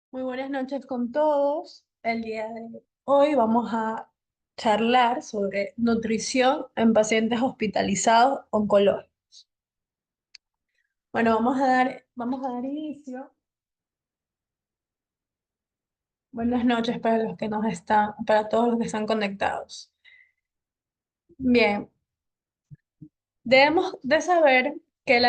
Muy buenas noches con todos. El día de hoy vamos a charlar sobre nutrición en pacientes hospitalizados oncológicos. Bueno, vamos a dar inicio. Buenas noches para todos los que están conectados. Bien, debemos de saber que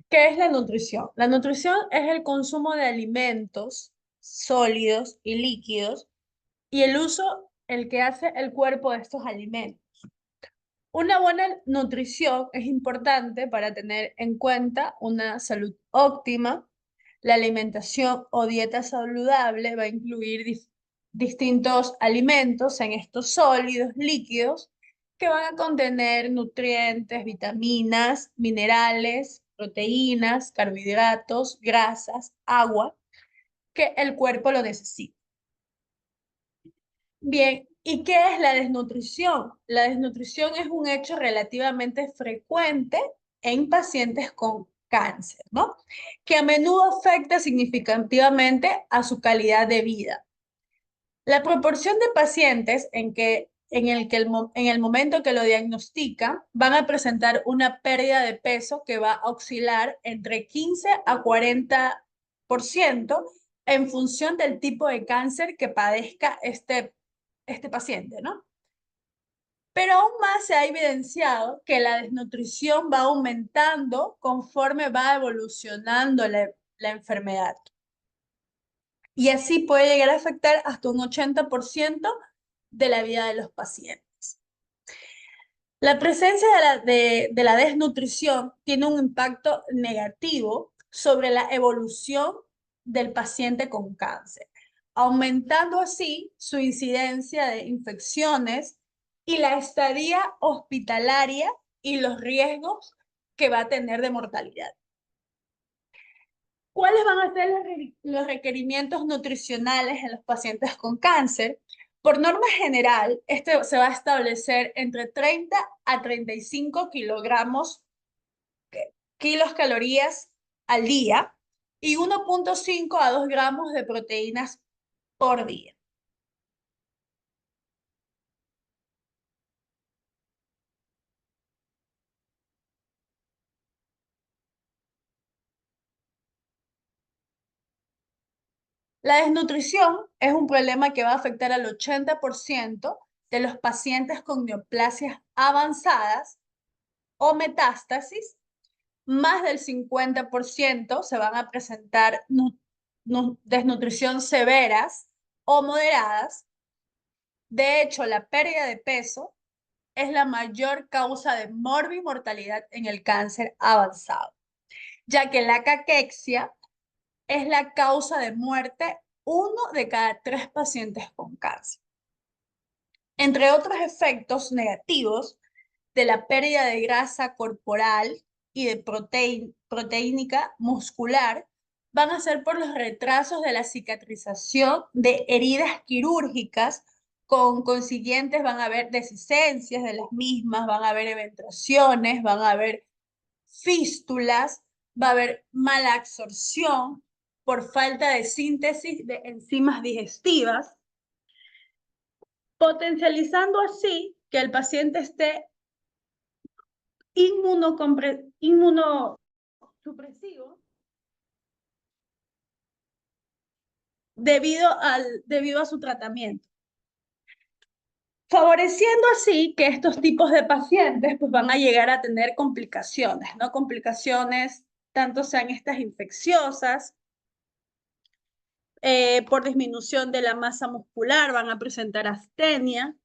¿qué es la nutrición? La nutrición es el consumo de alimentos sólidos y líquidos y el que hace el cuerpo de estos alimentos. Una buena nutrición es importante para tener en cuenta una salud óptima. La alimentación o dieta saludable va a incluir distintos alimentos en estos sólidos, líquidos, que van a contener nutrientes, vitaminas, minerales, proteínas, carbohidratos, grasas, agua, que el cuerpo lo necesita. Bien, ¿y qué es la desnutrición? La desnutrición es un hecho relativamente frecuente en pacientes con cáncer, ¿no? Que a menudo afecta significativamente a su calidad de vida. La proporción de pacientes en el momento que lo diagnostican van a presentar una pérdida de peso que va a oscilar entre 15 a 40% en función del tipo de cáncer que padezca este paciente, ¿no? Pero aún más se ha evidenciado que la desnutrición va aumentando conforme va evolucionando la enfermedad. Y así puede llegar a afectar hasta un 80% de la vida de los pacientes. La presencia de la desnutrición tiene un impacto negativo sobre la evolución del paciente con cáncer, aumentando así su incidencia de infecciones y la estadía hospitalaria y los riesgos que va a tener de mortalidad. ¿Cuáles van a ser los requerimientos nutricionales en los pacientes con cáncer? Por norma general, este se va a establecer entre 30 a 35 kilos calorías al día y 1,5 a 2 gramos de proteínas por día. La desnutrición es un problema que va a afectar al 80% de los pacientes con neoplasias avanzadas o metástasis. Más del 50% se van a presentar desnutrición severas o moderadas. De hecho, la pérdida de peso es la mayor causa de morbimortalidad en el cáncer avanzado, ya que la caquexia es la causa de muerte uno de cada tres pacientes con cáncer. Entre otros efectos negativos de la pérdida de grasa corporal y de proteínica muscular van a ser por los retrasos de la cicatrización de heridas quirúrgicas, con consiguientes van a haber dehiscencias de las mismas, van a haber eventuaciones, van a haber fístulas, va a haber mala absorción por falta de síntesis de enzimas digestivas, potencializando así que el paciente esté inmunosupresivo debido a su tratamiento, favoreciendo así que estos tipos de pacientes pues, van a llegar a tener complicaciones, ¿no? Complicaciones tanto sean estas infecciosas, por disminución de la masa muscular, van a presentar astenia,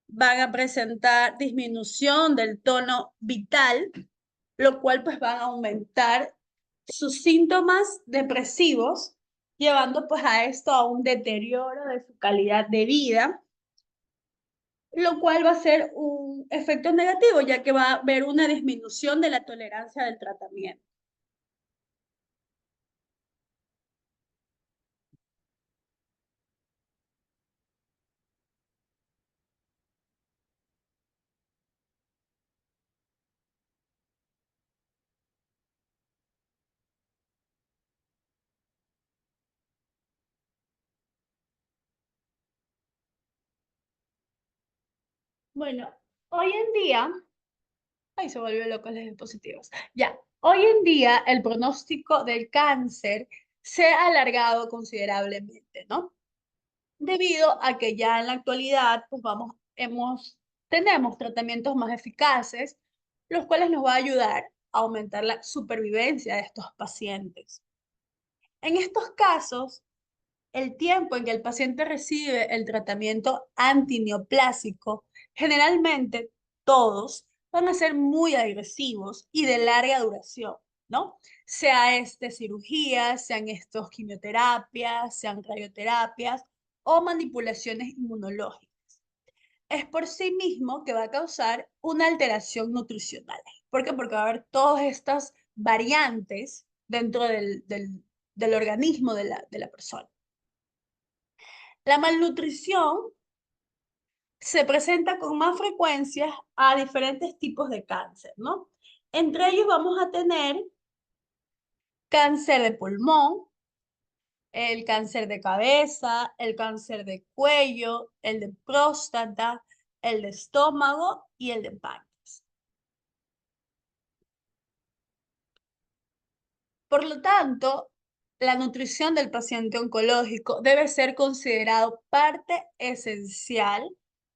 van a presentar disminución del tono vital, lo cual pues van a aumentar sus síntomas depresivos, llevando pues a esto a un deterioro de su calidad de vida, lo cual va a ser un efecto negativo, ya que va a haber una disminución de la tolerancia del tratamiento. Bueno, hoy en día, ay, se volvió loco los dispositivos. Ya, hoy en día el pronóstico del cáncer se ha alargado considerablemente, ¿no? Debido a que ya en la actualidad, pues tenemos tratamientos más eficaces, los cuales nos va a ayudar a aumentar la supervivencia de estos pacientes. En estos casos, el tiempo en que el paciente recibe el tratamiento antineoplásico, generalmente todos van a ser muy agresivos y de larga duración, ¿no? Sea cirugías, sean estos quimioterapias, sean radioterapias o manipulaciones inmunológicas. Es por sí mismo que va a causar una alteración nutricional. ¿Por qué? Porque va a haber todas estas variantes dentro del organismo de la persona. La malnutrición se presenta con más frecuencia a diferentes tipos de cáncer, ¿no? Entre ellos vamos a tener cáncer de pulmón, el cáncer de cabeza, el cáncer de cuello, el de próstata, el de estómago y el de páncreas. Por lo tanto, la nutrición del paciente oncológico debe ser considerado parte esencial,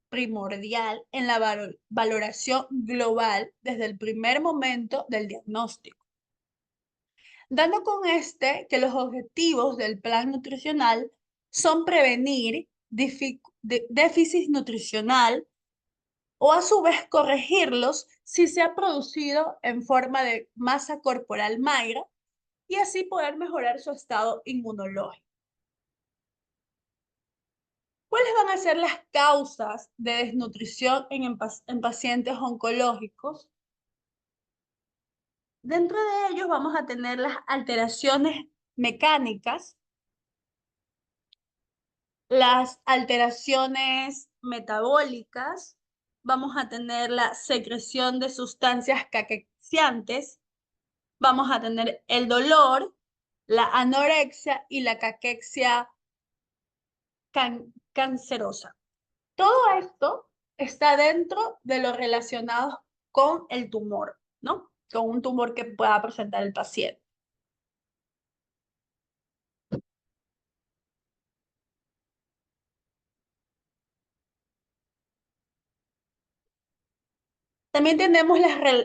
primordial en la valoración global desde el primer momento del diagnóstico, dando con que los objetivos del plan nutricional son prevenir déficit nutricional o a su vez corregirlos si se ha producido en forma de masa corporal magra y así poder mejorar su estado inmunológico. ¿Cuáles van a ser las causas de desnutrición en pacientes oncológicos? Dentro de ellos vamos a tener las alteraciones mecánicas, las alteraciones metabólicas, vamos a tener la secreción de sustancias caquexiantes, vamos a tener el dolor, la anorexia y la caquexia cancerosa. Todo esto está dentro de lo relacionado con el tumor, ¿no? Con un tumor que pueda presentar el paciente. También tenemos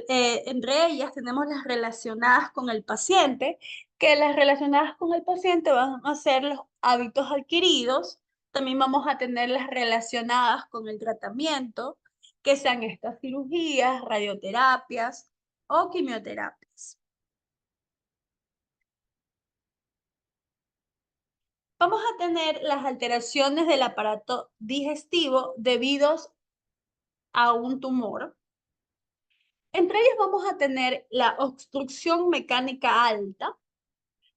entre ellas tenemos las relacionadas con el paciente, que las relacionadas con el paciente van a ser los hábitos adquiridos. También vamos a tener las relacionadas con el tratamiento, que sean estas cirugías, radioterapias o quimioterapias. Vamos a tener las alteraciones del aparato digestivo debidos a un tumor. Entre ellas vamos a tener la obstrucción mecánica alta,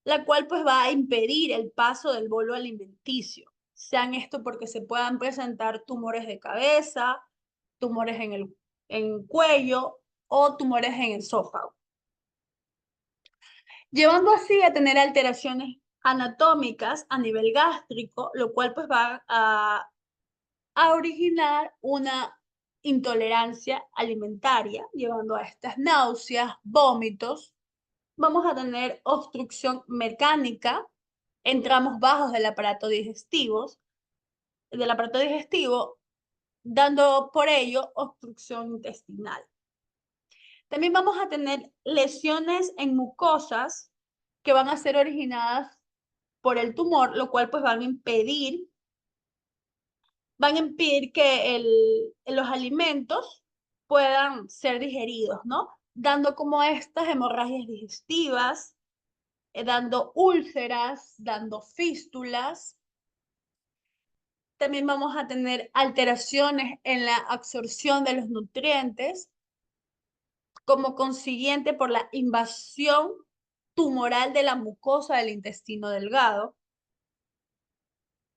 la cual pues va a impedir el paso del bolo alimenticio. Sean esto porque se puedan presentar tumores de cabeza, tumores en cuello o tumores en el esófago, llevando así a tener alteraciones anatómicas a nivel gástrico, lo cual pues va a originar una intolerancia alimentaria, llevando a estas náuseas, vómitos. Vamos a tener obstrucción mecánica en tramos bajos del aparato digestivo, dando por ello obstrucción intestinal. También vamos a tener lesiones en mucosas que van a ser originadas por el tumor, lo cual pues van a impedir que los alimentos puedan ser digeridos, ¿no? Dando como estas hemorragias digestivas, dando úlceras, dando fístulas. También vamos a tener alteraciones en la absorción de los nutrientes, como consiguiente por la invasión tumoral de la mucosa del intestino delgado.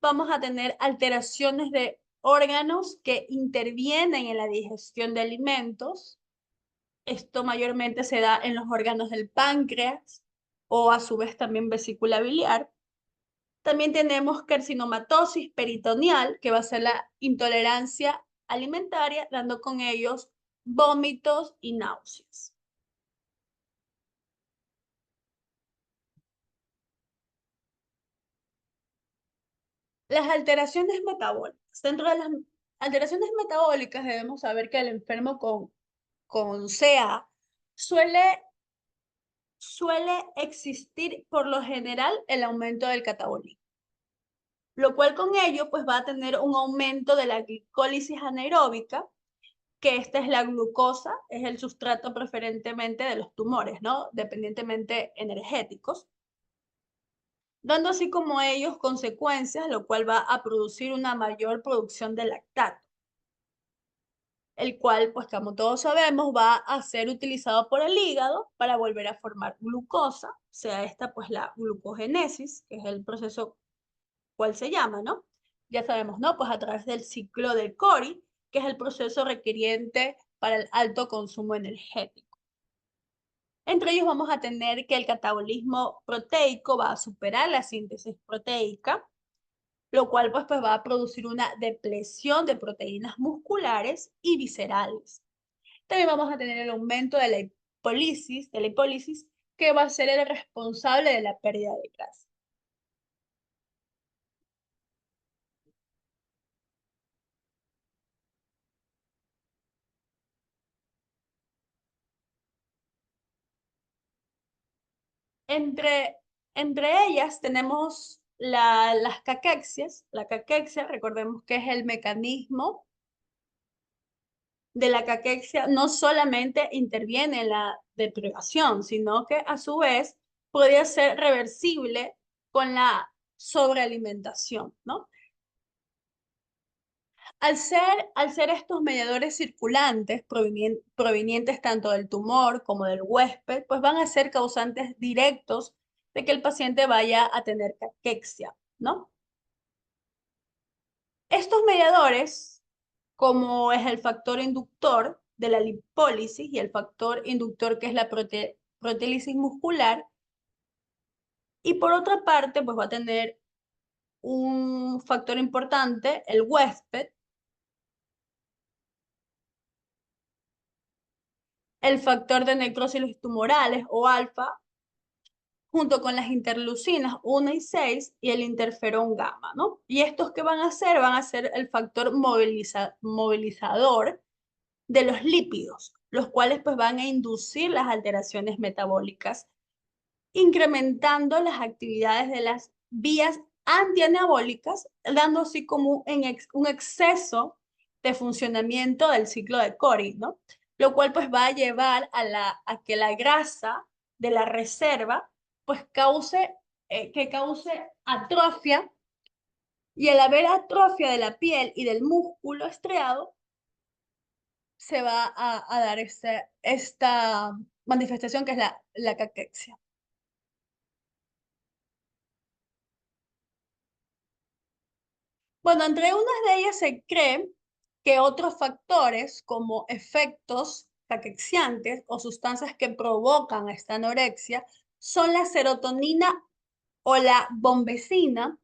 Vamos a tener alteraciones de órganos que intervienen en la digestión de alimentos. Esto mayormente se da en los órganos del páncreas o a su vez también vesícula biliar. También tenemos carcinomatosis peritoneal, que va a ser la intolerancia alimentaria, dando con ellos vómitos y náuseas. Las alteraciones metabólicas. Dentro de las alteraciones metabólicas debemos saber que el enfermo con CA suele existir por lo general el aumento del catabolismo, lo cual con ello pues va a tener un aumento de la glicólisis anaeróbica, que esta es la glucosa, es el sustrato preferentemente de los tumores, ¿no? Dependientemente energéticos, dando así como ellos consecuencias, lo cual va a producir una mayor producción de lactato, el cual, pues como todos sabemos, va a ser utilizado por el hígado para volver a formar glucosa, sea esta pues la glucogénesis, que es el proceso cual se llama, ¿no? Ya sabemos, ¿no? Pues a través del ciclo del Cori, que es el proceso requiriente para el alto consumo energético. Entre ellos vamos a tener que el catabolismo proteico va a superar la síntesis proteica, lo cual pues va a producir una depresión de proteínas musculares y viscerales. También vamos a tener el aumento de la hipólisis, que va a ser el responsable de la pérdida de grasa. Entre, entre ellas tenemos las caquexias. La caquexia, recordemos que es el mecanismo de la caquexia, no solamente interviene en la deprivación, sino que a su vez podría ser reversible con la sobrealimentación, ¿no? Al ser estos mediadores circulantes provenientes tanto del tumor como del huésped, pues van a ser causantes directos de que el paciente vaya a tener caquexia, ¿no? Estos mediadores, como es el factor inductor de la lipólisis y el factor inductor que es la proteólisis muscular, y por otra parte, pues va a tener un factor importante, el huésped, el factor de necrosis tumorales o alfa, junto con las interleucinas 1 y 6 y el interferón gamma, ¿no? Y estos que van a hacer, van a ser el factor movilizador de los lípidos, los cuales pues van a inducir las alteraciones metabólicas, incrementando las actividades de las vías antianabólicas, dando así como un exceso de funcionamiento del ciclo de Cori, ¿no? Lo cual pues va a llevar a que la grasa de la reserva pues que cause atrofia, y al haber atrofia de la piel y del músculo estriado, se va a dar esta manifestación que es la caquexia. Bueno, entre unas de ellas se cree que otros factores como efectos caquexiantes o sustancias que provocan esta anorexia son la serotonina o la bombecina,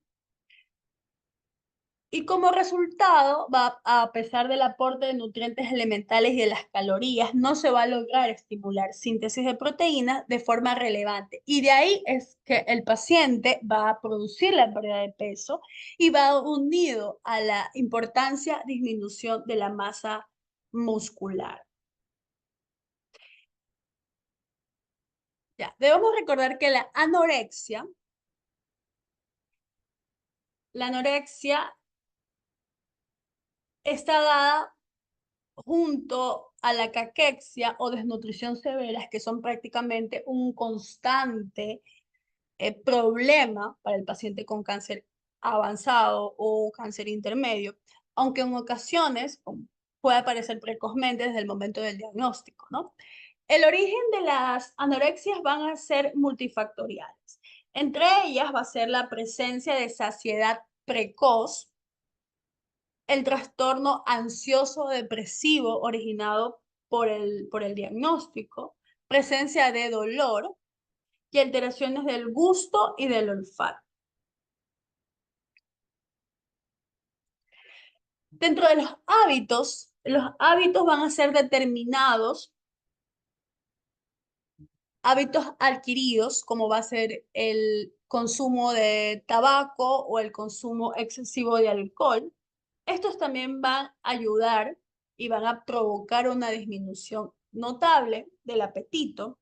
y como resultado, a pesar del aporte de nutrientes elementales y de las calorías, no se va a lograr estimular síntesis de proteínas de forma relevante. Y de ahí es que el paciente va a producir la pérdida de peso y va unido a la importancia disminución de la masa muscular. Ya, debemos recordar que la anorexia está dada junto a la caquexia o desnutrición severa, que son prácticamente un constante problema para el paciente con cáncer avanzado o cáncer intermedio, aunque en ocasiones puede aparecer precozmente desde el momento del diagnóstico, ¿no? El origen de las anorexias van a ser multifactoriales. Entre ellas va a ser la presencia de saciedad precoz, el trastorno ansioso depresivo originado por el diagnóstico, presencia de dolor y alteraciones del gusto y del olfato. Dentro de los hábitos van a ser determinados, hábitos adquiridos, como va a ser el consumo de tabaco o el consumo excesivo de alcohol. Estos también van a ayudar y van a provocar una disminución notable del apetito.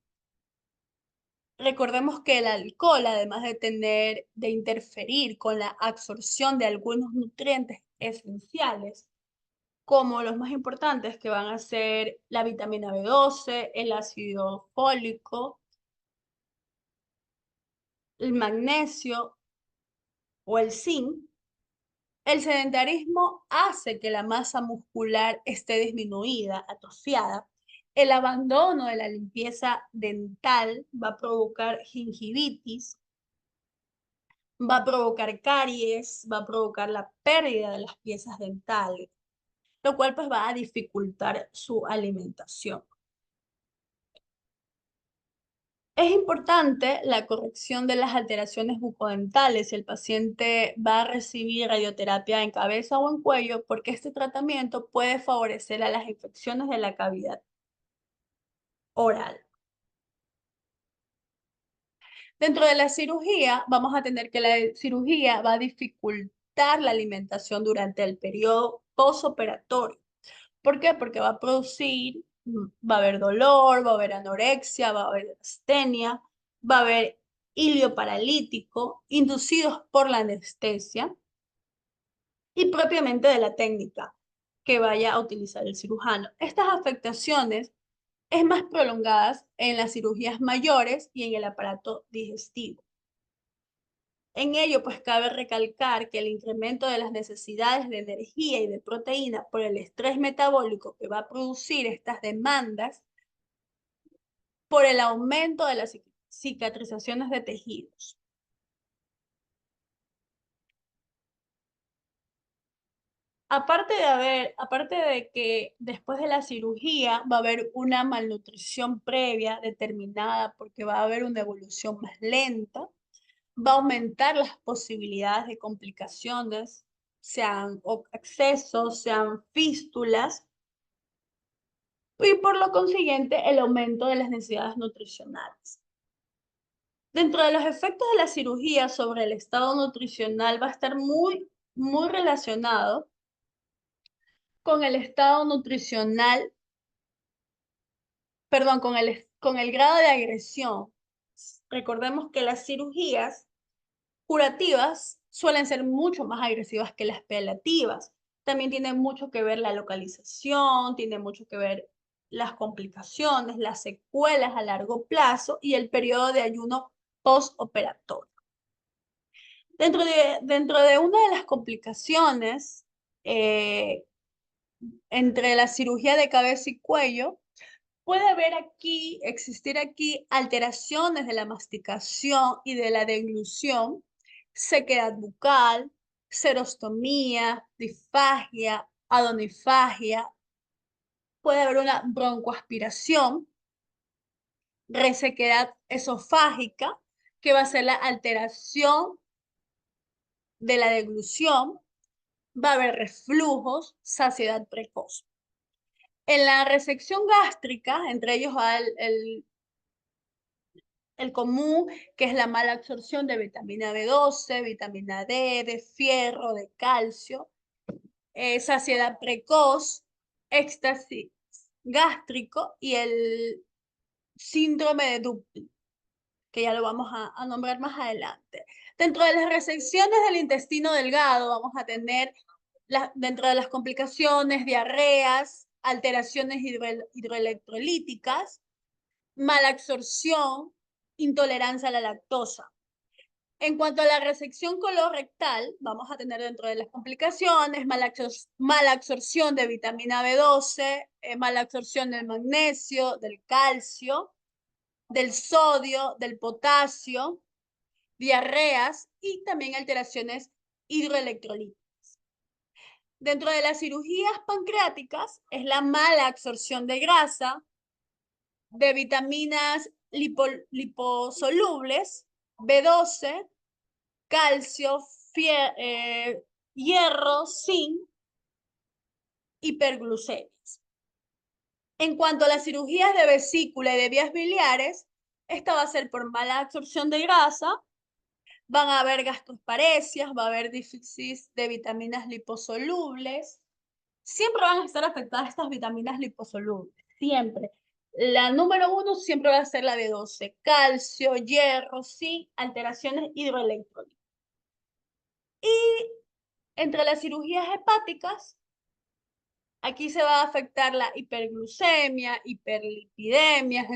Recordemos que el alcohol, además de interferir con la absorción de algunos nutrientes esenciales, como los más importantes que van a ser la vitamina B12, el ácido fólico, el magnesio o el zinc, el sedentarismo hace que la masa muscular esté disminuida, atrofiada. El abandono de la limpieza dental va a provocar gingivitis, va a provocar caries, va a provocar la pérdida de las piezas dentales, lo cual pues va a dificultar su alimentación. Es importante la corrección de las alteraciones bucodentales si el paciente va a recibir radioterapia en cabeza o en cuello, porque este tratamiento puede favorecer a las infecciones de la cavidad oral. Dentro de la cirugía, vamos a tener que la cirugía va a dificultar la alimentación durante el periodo posoperatorio. ¿Por qué? Porque va a producir, va a haber dolor, va a haber anorexia, va a haber astenia, va a haber hilio paralítico, inducidos por la anestesia y propiamente de la técnica que vaya a utilizar el cirujano. Estas afectaciones es más prolongadas en las cirugías mayores y en el aparato digestivo. En ello, pues cabe recalcar que el incremento de las necesidades de energía y de proteína por el estrés metabólico que va a producir estas demandas por el aumento de las cicatrizaciones de tejidos. Aparte de que después de la cirugía va a haber una malnutrición previa determinada porque va a haber una evolución más lenta, va a aumentar las posibilidades de complicaciones, sean accesos, sean fístulas, y por lo consiguiente el aumento de las necesidades nutricionales. Dentro de los efectos de la cirugía sobre el estado nutricional va a estar muy relacionado con el estado nutricional, perdón, con el grado de agresión. Recordemos que las cirugías curativas suelen ser mucho más agresivas que las paliativas. También tiene mucho que ver la localización, tiene mucho que ver las complicaciones, las secuelas a largo plazo y el periodo de ayuno postoperatorio. Dentro de una de las complicaciones eh, entre la cirugía de cabeza y cuello, puede existir aquí alteraciones de la masticación y de la deglución, sequedad bucal, serostomía, disfagia, adonifagia. Puede haber una broncoaspiración, resequedad esofágica, que va a ser la alteración de la deglución. Va a haber reflujos, saciedad precoz. En la resección gástrica, entre ellos va el común, que es la mala absorción de vitamina B12, vitamina D, de fierro, de calcio, saciedad precoz, éxtasis gástrico y el síndrome de Dupli, que ya lo vamos a nombrar más adelante. Dentro de las resecciones del intestino delgado vamos a tener, dentro de las complicaciones, diarreas, alteraciones hidroelectrolíticas, mala absorción, intolerancia a la lactosa. En cuanto a la resección colorectal, vamos a tener dentro de las complicaciones mala absorción de vitamina B12, mala absorción del magnesio, del calcio, del sodio, del potasio, diarreas y también alteraciones hidroelectrolíticas. Dentro de las cirugías pancreáticas es la mala absorción de grasa, de vitaminas liposolubles, B12, calcio, hierro, zinc, hiperglucemias. En cuanto a las cirugías de vesícula y de vías biliares, esta va a ser por mala absorción de grasa, van a haber gastroparesias, va a haber déficit de vitaminas liposolubles. Siempre van a estar afectadas estas vitaminas liposolubles, siempre. La número uno siempre va a ser la B12, calcio, hierro, zinc, alteraciones hidroelectrónicas. Y entre las cirugías hepáticas, aquí se va a afectar la hiperglucemia, hiperlipidemias,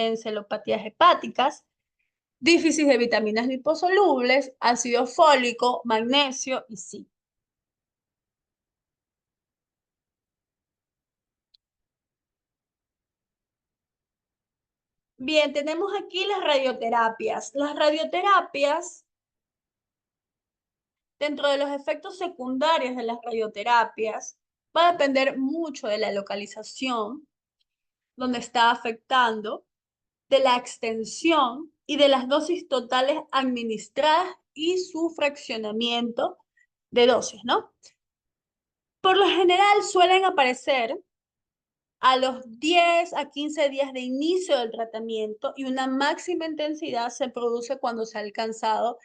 encelopatías hepáticas, déficit de vitaminas liposolubles, ácido fólico, magnesio y zinc. Bien, tenemos aquí las radioterapias. Las radioterapias, dentro de los efectos secundarios de las radioterapias, va a depender mucho de la localización donde está afectando, de la extensión y de las dosis totales administradas y su fraccionamiento de dosis, ¿no? Por lo general suelen aparecer a los 10 a 15 días de inicio del tratamiento y una máxima intensidad se produce cuando se ha alcanzado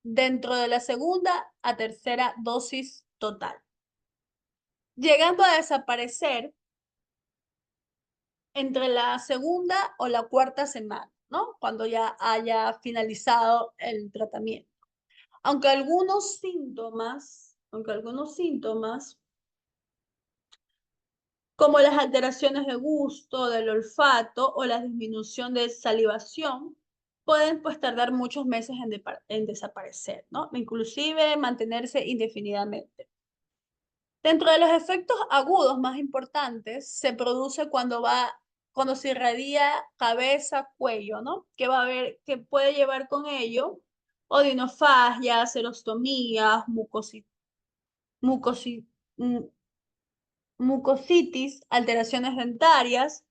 dentro de la segunda a tercera dosis total, llegando a desaparecer entre la segunda o la cuarta semana, ¿no? Cuando ya haya finalizado el tratamiento. Aunque algunos síntomas, como las alteraciones de gusto, del olfato o la disminución de salivación, pueden pues tardar muchos meses en desaparecer, ¿no? Inclusive mantenerse indefinidamente. Dentro de los efectos agudos más importantes, se produce cuando se irradia cabeza, cuello, ¿no? Que va a haber, que puede llevar con ello odinofagia, serostomías, mucosi- mu- mucositis, alteraciones dentarias.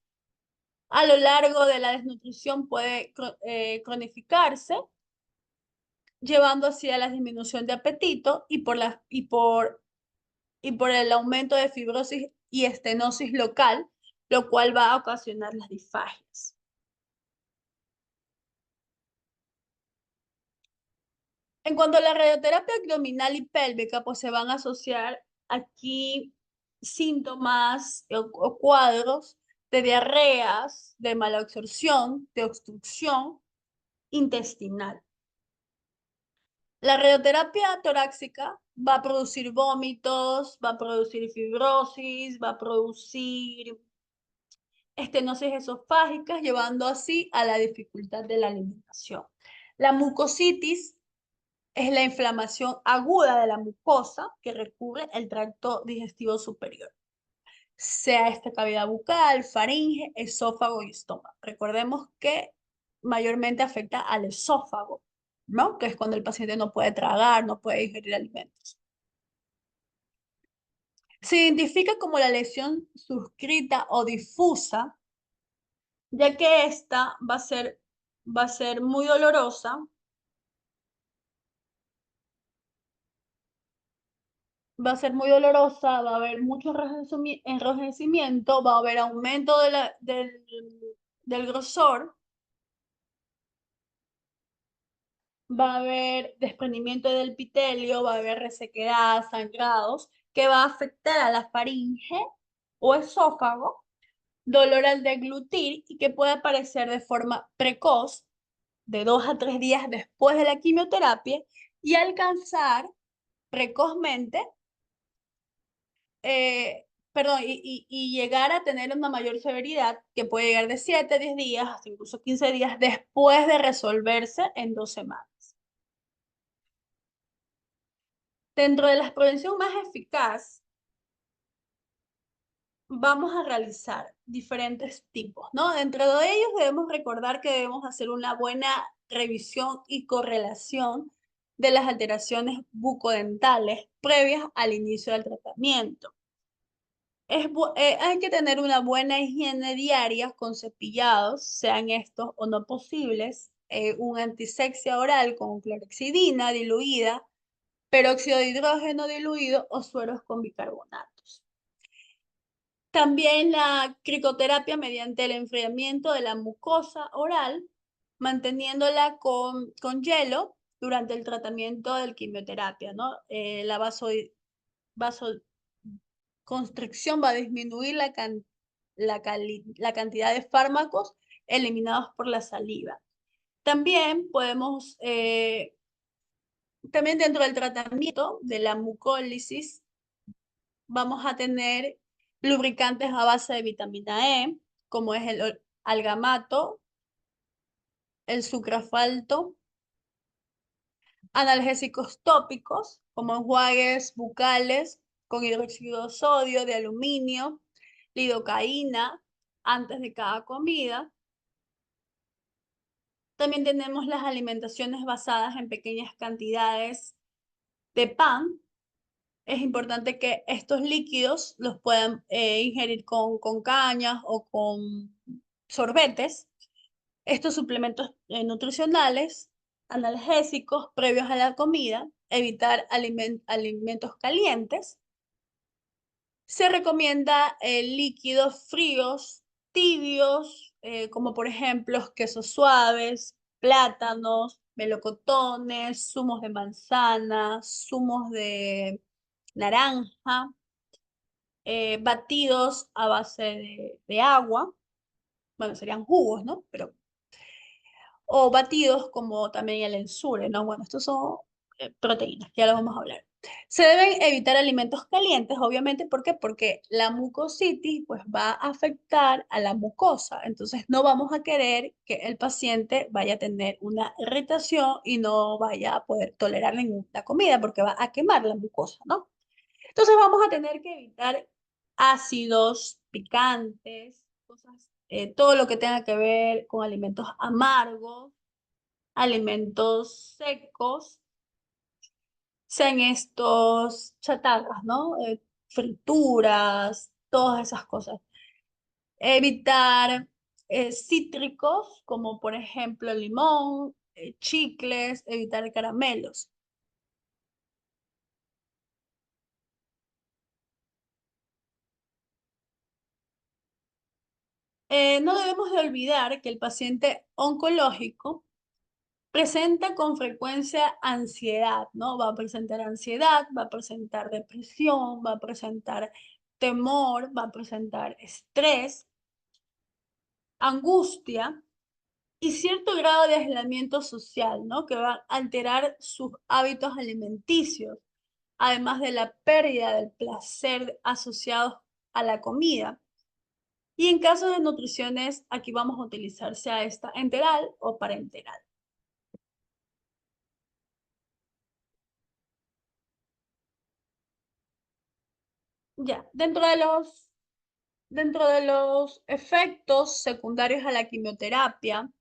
A lo largo de la desnutrición puede cronificarse, llevando así a la disminución de apetito y por el aumento de fibrosis y estenosis local, lo cual va a ocasionar las disfagias. En cuanto a la radioterapia abdominal y pélvica, pues se van a asociar aquí síntomas o cuadros de diarreas, de mala absorción, de obstrucción intestinal. La radioterapia torácica va a producir vómitos, va a producir fibrosis, va a producir estenosis esofágicas, llevando así a la dificultad de la alimentación. La mucositis es la inflamación aguda de la mucosa que recubre el tracto digestivo superior, sea esta cavidad bucal, faringe, esófago y estómago. Recordemos que mayormente afecta al esófago, ¿no? Que es cuando el paciente no puede tragar, no puede digerir alimentos. Se identifica como la lesión suscrita o difusa, ya que esta va a ser muy dolorosa, va a haber mucho enrojecimiento, va a haber aumento del grosor, va a haber desprendimiento del epitelio, va a haber resequedad, sangrados, que va a afectar a la faringe o esófago, dolor al deglutir y que puede aparecer de forma precoz, de 2 a 3 días después de la quimioterapia, y alcanzar precozmente, perdón, y llegar a tener una mayor severidad que puede llegar de 7 a 10 días, hasta incluso 15 días después de resolverse en 2 semanas. Dentro de la prevención más eficaz, vamos a realizar diferentes tipos, ¿no? Dentro de ellos debemos recordar que debemos hacer una buena revisión y correlación de las alteraciones bucodentales previas al inicio del tratamiento. Hay que tener una buena higiene diaria con cepillados, sean estos o no posibles, un antisexia oral con clorexidina diluida, peróxido de hidrógeno diluido o sueros con bicarbonato. También la cricoterapia mediante el enfriamiento de la mucosa oral, manteniéndola con hielo durante el tratamiento del quimioterapia, ¿no? La vasoconstricción va a disminuir la cantidad de fármacos eliminados por la saliva. También podemos, también dentro del tratamiento de la mucólisis, vamos a tener lubricantes a base de vitamina E, como es el algamato, el sucralfato, analgésicos tópicos, como enjuagues bucales con hidróxido de sodio, de aluminio, lidocaína, antes de cada comida. También tenemos las alimentaciones basadas en pequeñas cantidades de pan. Es importante que estos líquidos los puedan ingerir con cañas o con sorbetes. Estos suplementos nutricionales, analgésicos previos a la comida, evitar alimentos calientes. Se recomienda líquidos fríos, tibios, como por ejemplo quesos suaves, plátanos, melocotones, zumos de manzana, zumos de naranja, batidos a base de agua. Bueno, serían jugos, ¿no? Pero o batidos como también el ensure, ¿no? Bueno, estos son proteínas, que ya lo vamos a hablar. Se deben evitar alimentos calientes, obviamente, ¿por qué? Porque la mucositis pues va a afectar a la mucosa, entonces no vamos a querer que el paciente vaya a tener una irritación y no vaya a poder tolerar ninguna comida porque va a quemar la mucosa, ¿no? Entonces vamos a tener que evitar ácidos, picantes, cosas, todo lo que tenga que ver con alimentos amargos, alimentos secos, sean estos chatarras, ¿no? Frituras, todas esas cosas. Evitar cítricos, como por ejemplo limón, chicles, evitar caramelos. No debemos de olvidar que el paciente oncológico presenta con frecuencia ansiedad, ¿no? Va a presentar ansiedad, va a presentar depresión, va a presentar temor, va a presentar estrés, angustia y cierto grado de aislamiento social, ¿no? Que va a alterar sus hábitos alimenticios, además de la pérdida del placer asociados a la comida. Y en caso de nutriciones, aquí vamos a utilizar sea esta enteral o parenteral. Ya, dentro de los efectos secundarios a la quimioterapia,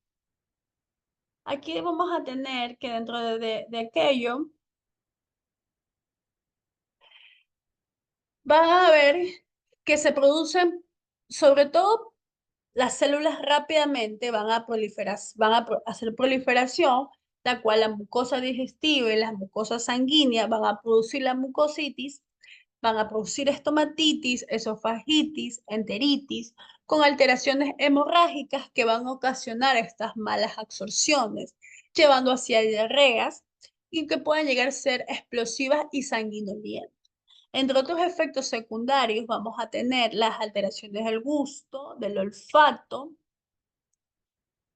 aquí vamos a tener que dentro de aquello, van a ver que se producen, sobre todo las células rápidamente van a hacer proliferación, la cual la mucosa digestiva y las mucosas sanguíneas van a producir la mucositis, van a producir estomatitis, esofagitis, enteritis, con alteraciones hemorrágicas que van a ocasionar estas malas absorciones, llevando hacia diarreas y que pueden llegar a ser explosivas y sanguinolientas. Entre otros efectos secundarios vamos a tener las alteraciones del gusto, del olfato,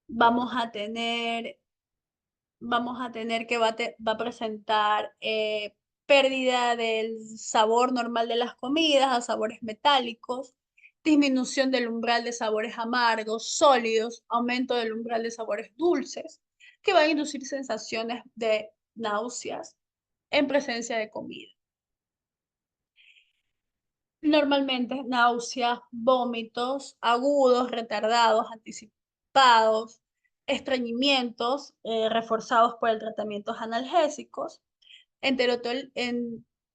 vamos a tener, vamos a tener que va a presentar pérdida del sabor normal de las comidas a sabores metálicos, disminución del umbral de sabores amargos, sólidos, aumento del umbral de sabores dulces, que van a inducir sensaciones de náuseas en presencia de comida. Normalmente náuseas, vómitos agudos, retardados, anticipados, estreñimientos reforzados por el tratamiento analgésicos,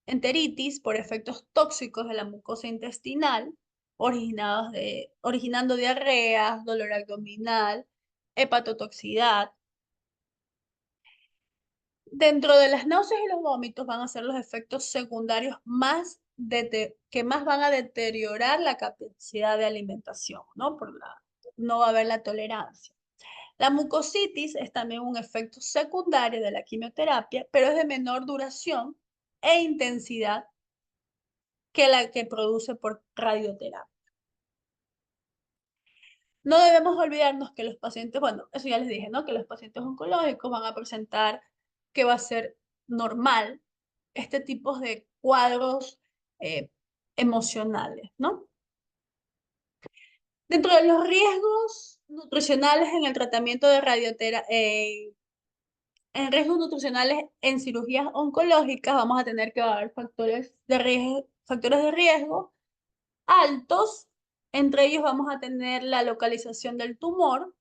enteritis por efectos tóxicos de la mucosa intestinal, originando diarreas, dolor abdominal, hepatotoxicidad. Dentro de las náuseas y los vómitos van a ser los efectos secundarios más que más van a deteriorar la capacidad de alimentación, ¿no? No va a haber la tolerancia. La mucositis es también un efecto secundario de la quimioterapia, pero es de menor duración e intensidad que la que produce por radioterapia. No debemos olvidarnos que los pacientes, bueno, eso ya les dije, ¿no? Que los pacientes oncológicos van a presentar que va a ser normal este tipo de cuadros eh, emocionales, ¿no? Dentro de los riesgos nutricionales en el tratamiento de radioterapia, en riesgos nutricionales en cirugías oncológicas, vamos a tener que ver factores de riesgo altos. Entre ellos vamos a tener la localización del tumor,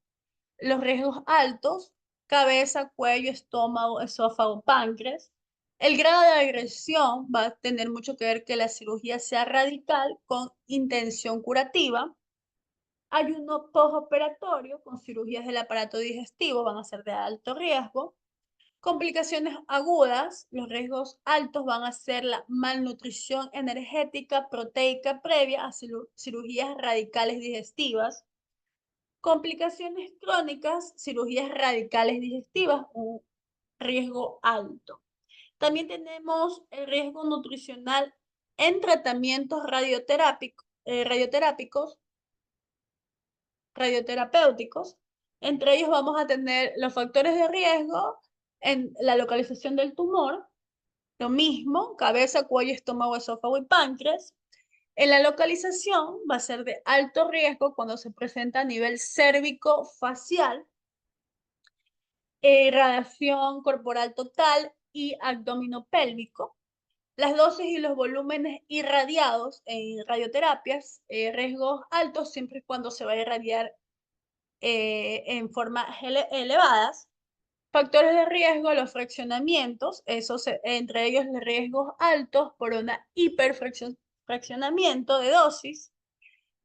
los riesgos altos, cabeza, cuello, estómago, esófago, páncreas. El grado de agresión va a tener mucho que ver que la cirugía sea radical con intención curativa. Ayuno postoperatorio con cirugías del aparato digestivo van a ser de alto riesgo. Complicaciones agudas, los riesgos altos van a ser la malnutrición energética proteica previa a cirugías radicales digestivas. Complicaciones crónicas, cirugías radicales digestivas, un riesgo alto. También tenemos el riesgo nutricional en tratamientos radioterapéuticos. Entre ellos vamos a tener los factores de riesgo en la localización del tumor, lo mismo, cabeza, cuello, estómago, esófago y páncreas. En la localización va a ser de alto riesgo cuando se presenta a nivel cérvico-facial, radiación corporal total y abdominopélvico. Las dosis y los volúmenes irradiados en radioterapias, riesgos altos siempre y cuando se va a irradiar en formas elevadas. Factores de riesgo, los fraccionamientos, entre ellos los riesgos altos por una hiperfraccionamiento de dosis.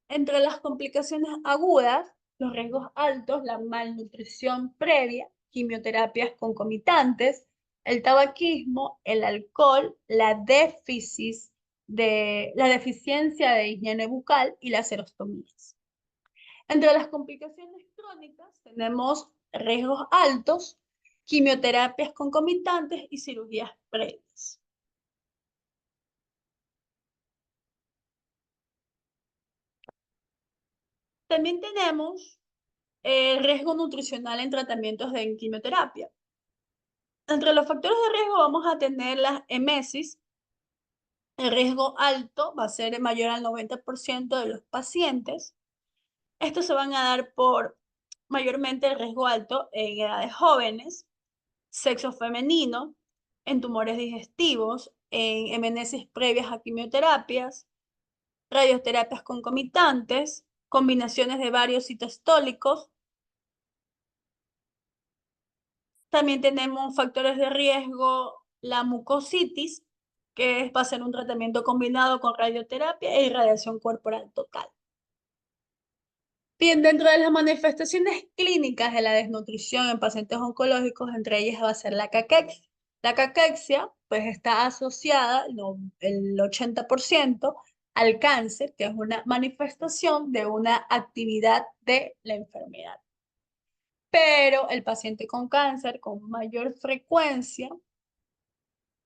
Entre las complicaciones agudas, los riesgos altos, la malnutrición previa, quimioterapias concomitantes, el tabaquismo, el alcohol, la deficiencia de higiene bucal y las serostomías. Entre las complicaciones crónicas tenemos riesgos altos, quimioterapias concomitantes y cirugías previas. También tenemos el riesgo nutricional en tratamientos de quimioterapia. Entre los factores de riesgo vamos a tener las emesis. El riesgo alto va a ser mayor al 90% de los pacientes. Estos se van a dar por mayormente el riesgo alto en edades jóvenes, sexo femenino, en tumores digestivos, en hemenesis previas a quimioterapias, radioterapias concomitantes, combinaciones de varios citostólicos. También tenemos factores de riesgo, la mucositis, que va a ser un tratamiento combinado con radioterapia e irradiación corporal total. Bien, dentro de las manifestaciones clínicas de la desnutrición en pacientes oncológicos, entre ellas va a ser la caquexia. La caquexia, pues está asociada, el 80%, al cáncer, que es una manifestación de una actividad de la enfermedad. Pero el paciente con cáncer con mayor frecuencia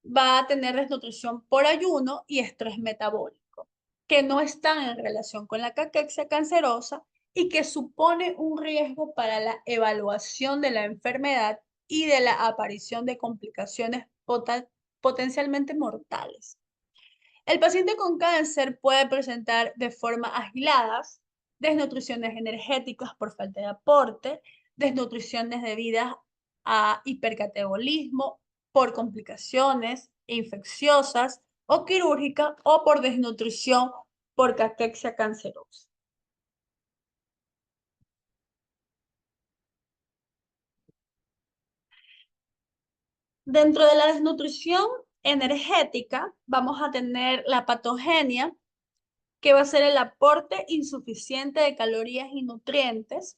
va a tener desnutrición por ayuno y estrés metabólico, que no están en relación con la caquexia cancerosa y que supone un riesgo para la evaluación de la enfermedad y de la aparición de complicaciones potencialmente mortales. El paciente con cáncer puede presentar de forma aisladas desnutriciones energéticas por falta de aporte, desnutriciones debidas a hipercatabolismo por complicaciones infecciosas o quirúrgicas o por desnutrición por caquexia cancerosa. Dentro de la desnutrición energética vamos a tener la patogenia, que va a ser el aporte insuficiente de calorías y nutrientes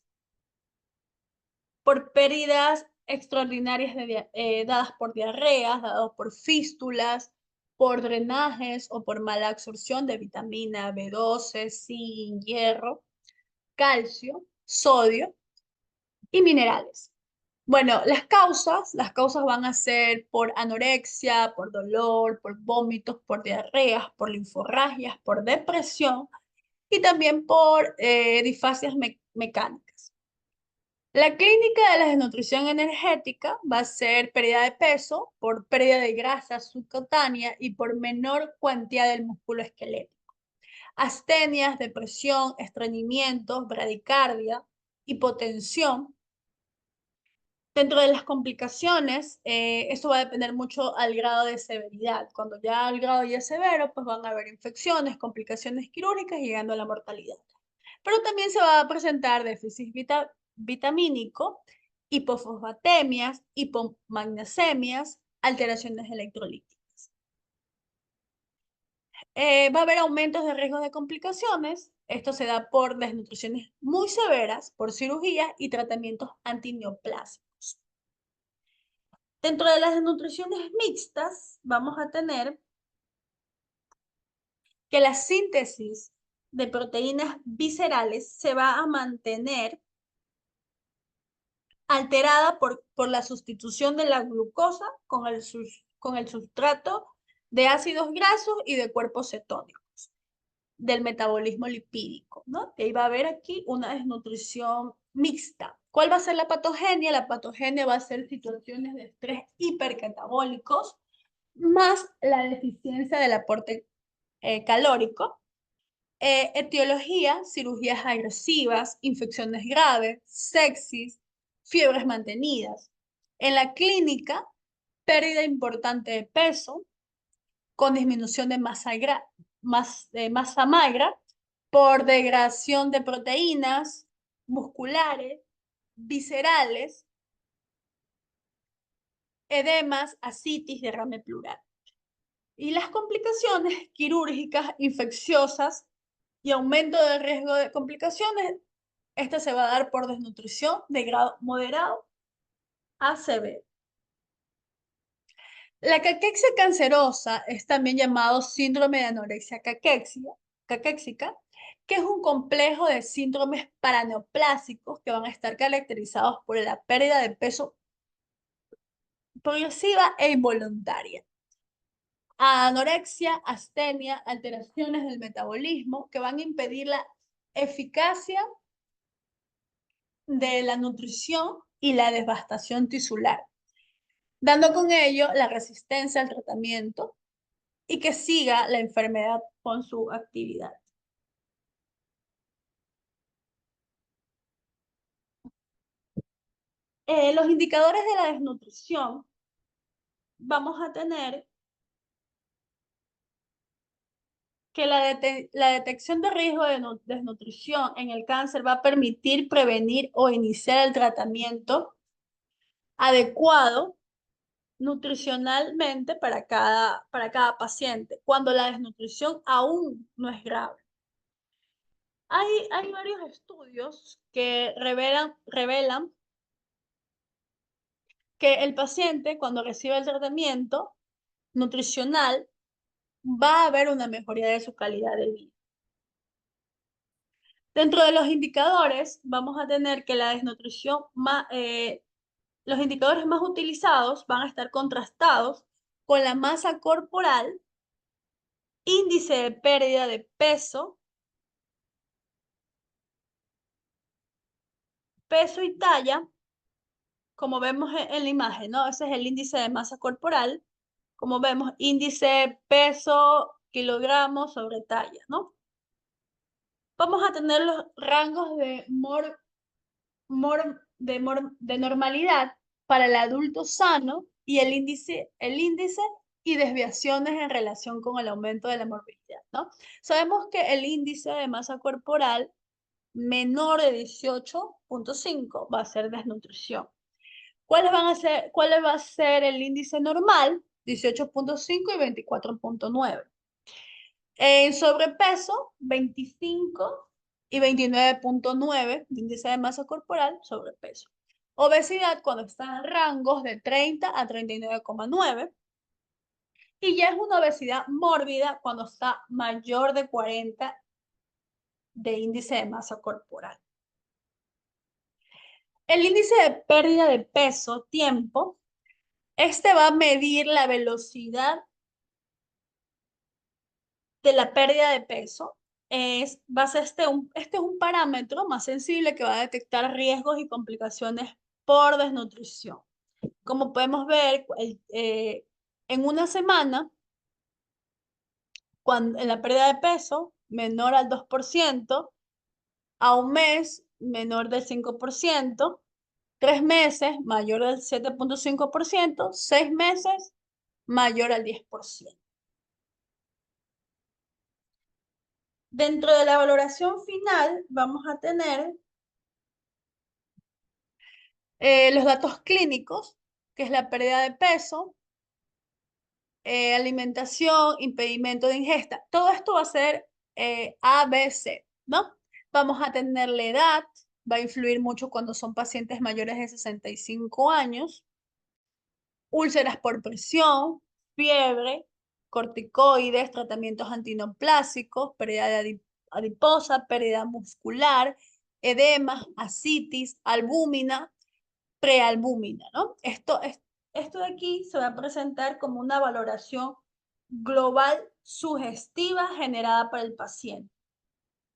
por pérdidas extraordinarias dadas por diarreas, dadas por fístulas, por drenajes o por mala absorción de vitamina B12, zinc, hierro, calcio, sodio y minerales. Bueno, las causas van a ser por anorexia, por dolor, por vómitos, por diarreas, por linforragias, por depresión y también por disfasias mecánicas. La clínica de la desnutrición energética va a ser pérdida de peso por pérdida de grasa subcutánea y por menor cuantía del músculo esquelético. Astenias, depresión, estreñimientos, bradicardia, hipotensión. Dentro de las complicaciones, esto va a depender mucho al grado de severidad. Cuando ya el grado ya es severo, pues van a haber infecciones, complicaciones quirúrgicas, llegando a la mortalidad. Pero también se va a presentar déficit vitamínico, hipofosfatemias, hipomagnesemias, alteraciones electrolíticas. Va a haber aumentos de riesgo de complicaciones. Esto se da por desnutriciones muy severas, por cirugías y tratamientos antineoplásicos. Dentro de las desnutriciones mixtas, vamos a tener que la síntesis de proteínas viscerales se va a mantener alterada por la sustitución de la glucosa con el sustrato de ácidos grasos y de cuerpos cetónicos, del metabolismo lipídico, ¿no? Que ahí va a haber aquí una desnutrición mixta. ¿Cuál va a ser la patogenia? La patogenia va a ser situaciones de estrés hipercatabólicos, más la deficiencia del aporte calórico. Etiología, cirugías agresivas, infecciones graves, sepsis, fiebres mantenidas. En la clínica, pérdida importante de peso con disminución de masa magra por degradación de proteínas musculares, viscerales, edemas, ascitis, derrame pleural. Y las complicaciones quirúrgicas, infecciosas y aumento del riesgo de complicaciones, esta se va a dar por desnutrición de grado moderado a severo. La caquexia cancerosa es también llamado síndrome de anorexia caquéxica, que es un complejo de síndromes paraneoplásicos que van a estar caracterizados por la pérdida de peso progresiva e involuntaria. Anorexia, astenia, alteraciones del metabolismo que van a impedir la eficacia de la nutrición y la devastación tisular, dando con ello la resistencia al tratamiento y que siga la enfermedad con su actividad. Los indicadores de la desnutrición, vamos a tener que la detección de riesgo de desnutrición en el cáncer va a permitir prevenir o iniciar el tratamiento adecuado nutricionalmente para cada paciente, cuando la desnutrición aún no es grave. Hay varios estudios que revelan que el paciente, cuando recibe el tratamiento nutricional, va a haber una mejoría de su calidad de vida. Dentro de los indicadores, vamos a tener que la desnutrición los indicadores más utilizados van a estar contrastados con la masa corporal, índice de pérdida de peso y talla, como vemos en la imagen, ¿no? Ese es el índice de masa corporal, como vemos, índice peso, kilogramos sobre talla, ¿no? Vamos a tener los rangos de normalidad para el adulto sano y el índice y desviaciones en relación con el aumento de la morbilidad, ¿no? Sabemos que el índice de masa corporal menor de 18.5 va a ser desnutrición. ¿Cuál va a ser el índice normal? 18.5 y 24.9. En sobrepeso, 25 y 29.9 de índice de masa corporal, sobrepeso. Obesidad, cuando está en rangos de 30 a 39,9. y ya es una obesidad mórbida cuando está mayor de 40 de índice de masa corporal. El índice de pérdida de peso, tiempo, este va a medir la velocidad de la pérdida de peso. Va a ser este es un parámetro más sensible que va a detectar riesgos y complicaciones por desnutrición. Como podemos ver, en una semana, en la pérdida de peso menor al 2%, a un mes menor del 5%, 3 meses mayor del 7,5%, 6 meses mayor al 10%. Dentro de la valoración final vamos a tener los datos clínicos, que es la pérdida de peso, alimentación, impedimento de ingesta. Todo esto va a ser ABC, ¿no? Vamos a tener la edad, va a influir mucho cuando son pacientes mayores de 65 años, úlceras por presión, fiebre, corticoides, tratamientos antineoplásicos, pérdida de adiposa, pérdida muscular, edema, ascitis, albúmina, prealbúmina, ¿no? Esto de aquí se va a presentar como una valoración global sugestiva generada por el paciente,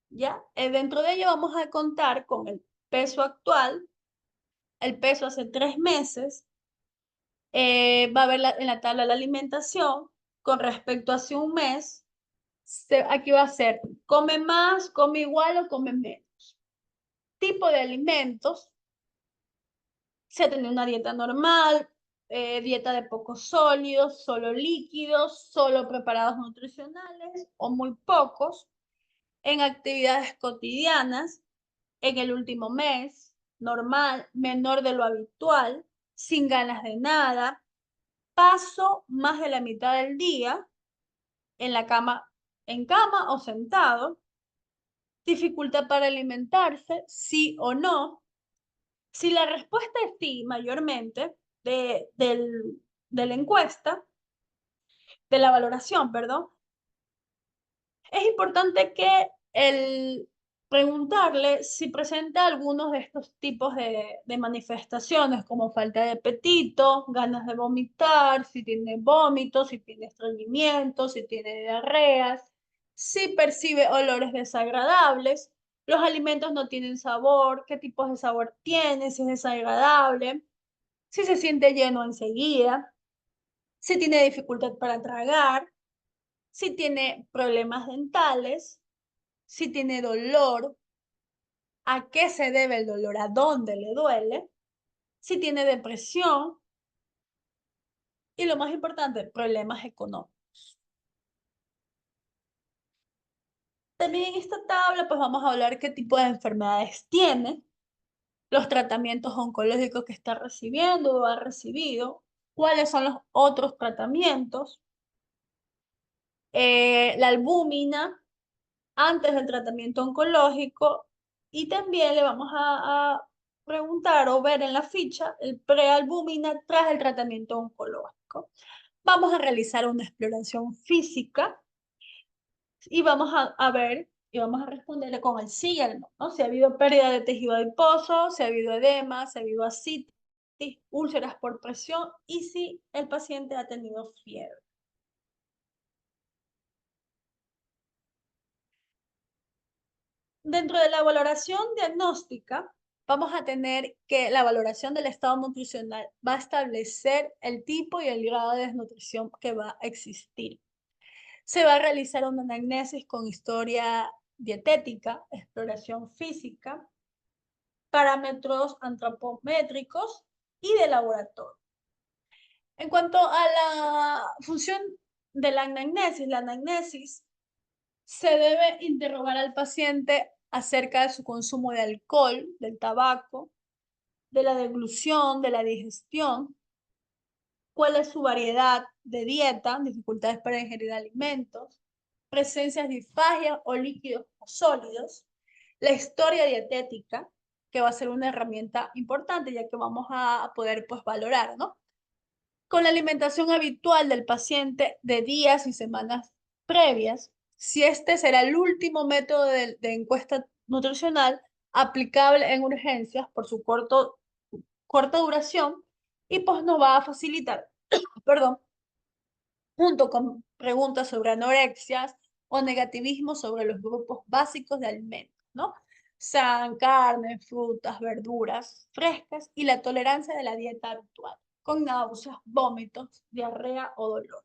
¿ya? Dentro de ello vamos a contar con el peso actual, el peso hace 3 meses, va a ver en la tabla la alimentación con respecto a hace un mes. Aquí va a ser, come más, come igual o come menos. Tipo de alimentos, si ha tenido una dieta normal, dieta de pocos sólidos, solo líquidos, solo preparados nutricionales o muy pocos, en actividades cotidianas, en el último mes, normal, menor de lo habitual, sin ganas de nada, paso más de la mitad del día en la cama, en cama o sentado, dificultad para alimentarse, sí o no. Si la respuesta es sí, mayormente, de la encuesta, de la valoración, perdón, es importante que el preguntarle si presenta algunos de estos tipos de manifestaciones, como falta de apetito, ganas de vomitar, si tiene vómitos, si tiene estreñimiento, si tiene diarreas, si percibe olores desagradables, los alimentos no tienen sabor, qué tipos de sabor tiene, si es desagradable, si se siente lleno enseguida, si tiene dificultad para tragar, si tiene problemas dentales, si tiene dolor, a qué se debe el dolor, a dónde le duele, si tiene depresión y lo más importante, problemas económicos. También en esta tabla pues vamos a hablar qué tipo de enfermedades tiene, los tratamientos oncológicos que está recibiendo o ha recibido, cuáles son los otros tratamientos, la albúmina antes del tratamiento oncológico y también le vamos a preguntar o ver en la ficha el prealbúmina tras el tratamiento oncológico. Vamos a realizar una exploración física y vamos a ver y vamos a responderle con el sí y el no, ¿no? Si ha habido pérdida de tejido adiposo, si ha habido edema, si ha habido ascitis, úlceras por presión y si el paciente ha tenido fiebre. Dentro de la valoración diagnóstica, vamos a tener que la valoración del estado nutricional va a establecer el tipo y el grado de desnutrición que va a existir. Se va a realizar una anamnesis con historia dietética, exploración física, parámetros antropométricos y de laboratorio. En cuanto a la función de la anamnesis se debe interrogar al paciente acerca de su consumo de alcohol, del tabaco, de la deglución, de la digestión, cuál es su variedad de dieta, dificultades para ingerir alimentos, presencias de disfagia o líquidos o sólidos, la historia dietética, que va a ser una herramienta importante ya que vamos a poder pues valorar, ¿no? Con la alimentación habitual del paciente de días y semanas previas, si este será el último método de encuesta nutricional aplicable en urgencias por su corta duración y pues nos va a facilitar, perdón, junto con preguntas sobre anorexias o negativismo sobre los grupos básicos de alimentos, ¿no? Sean carne, frutas, verduras frescas y la tolerancia de la dieta habitual, con náuseas, vómitos, diarrea o dolor.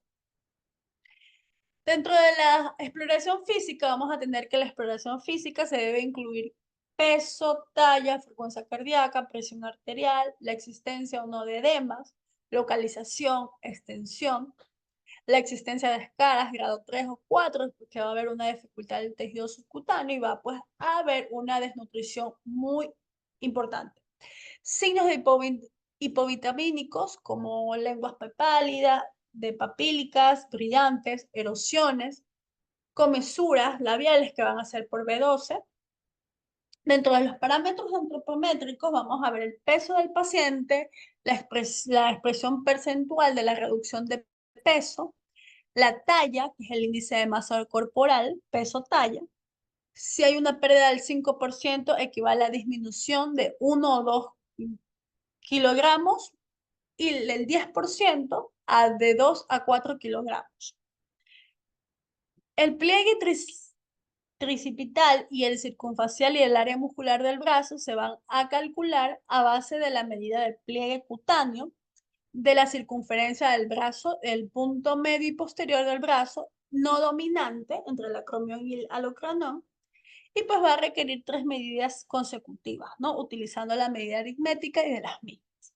Dentro de la exploración física, vamos a tener que la exploración física se debe incluir peso, talla, frecuencia cardíaca, presión arterial, la existencia o no de edemas, localización, extensión, la existencia de escaras, grado 3 o 4, porque va a haber una dificultad del tejido subcutáneo y va pues, a haber una desnutrición muy importante. Signos de hipovitamínicos como lenguas pálidas, de papílicas, brillantes, erosiones, comisuras labiales que van a ser por B12. Dentro de los parámetros antropométricos vamos a ver el peso del paciente, la expresión percentual de la reducción de peso, la talla, que es el índice de masa corporal, peso-talla. Si hay una pérdida del 5%, equivale a disminución de 1 o 2 kilogramos y el 10% a de 2 a 4 kilogramos. El pliegue tricipital y el circunfacial y el área muscular del brazo se van a calcular a base de la medida del pliegue cutáneo, de la circunferencia del brazo, el punto medio y posterior del brazo, no dominante entre el acromión y el alocranón, y pues va a requerir 3 medidas consecutivas, ¿no? Utilizando la medida aritmética y de las mismas.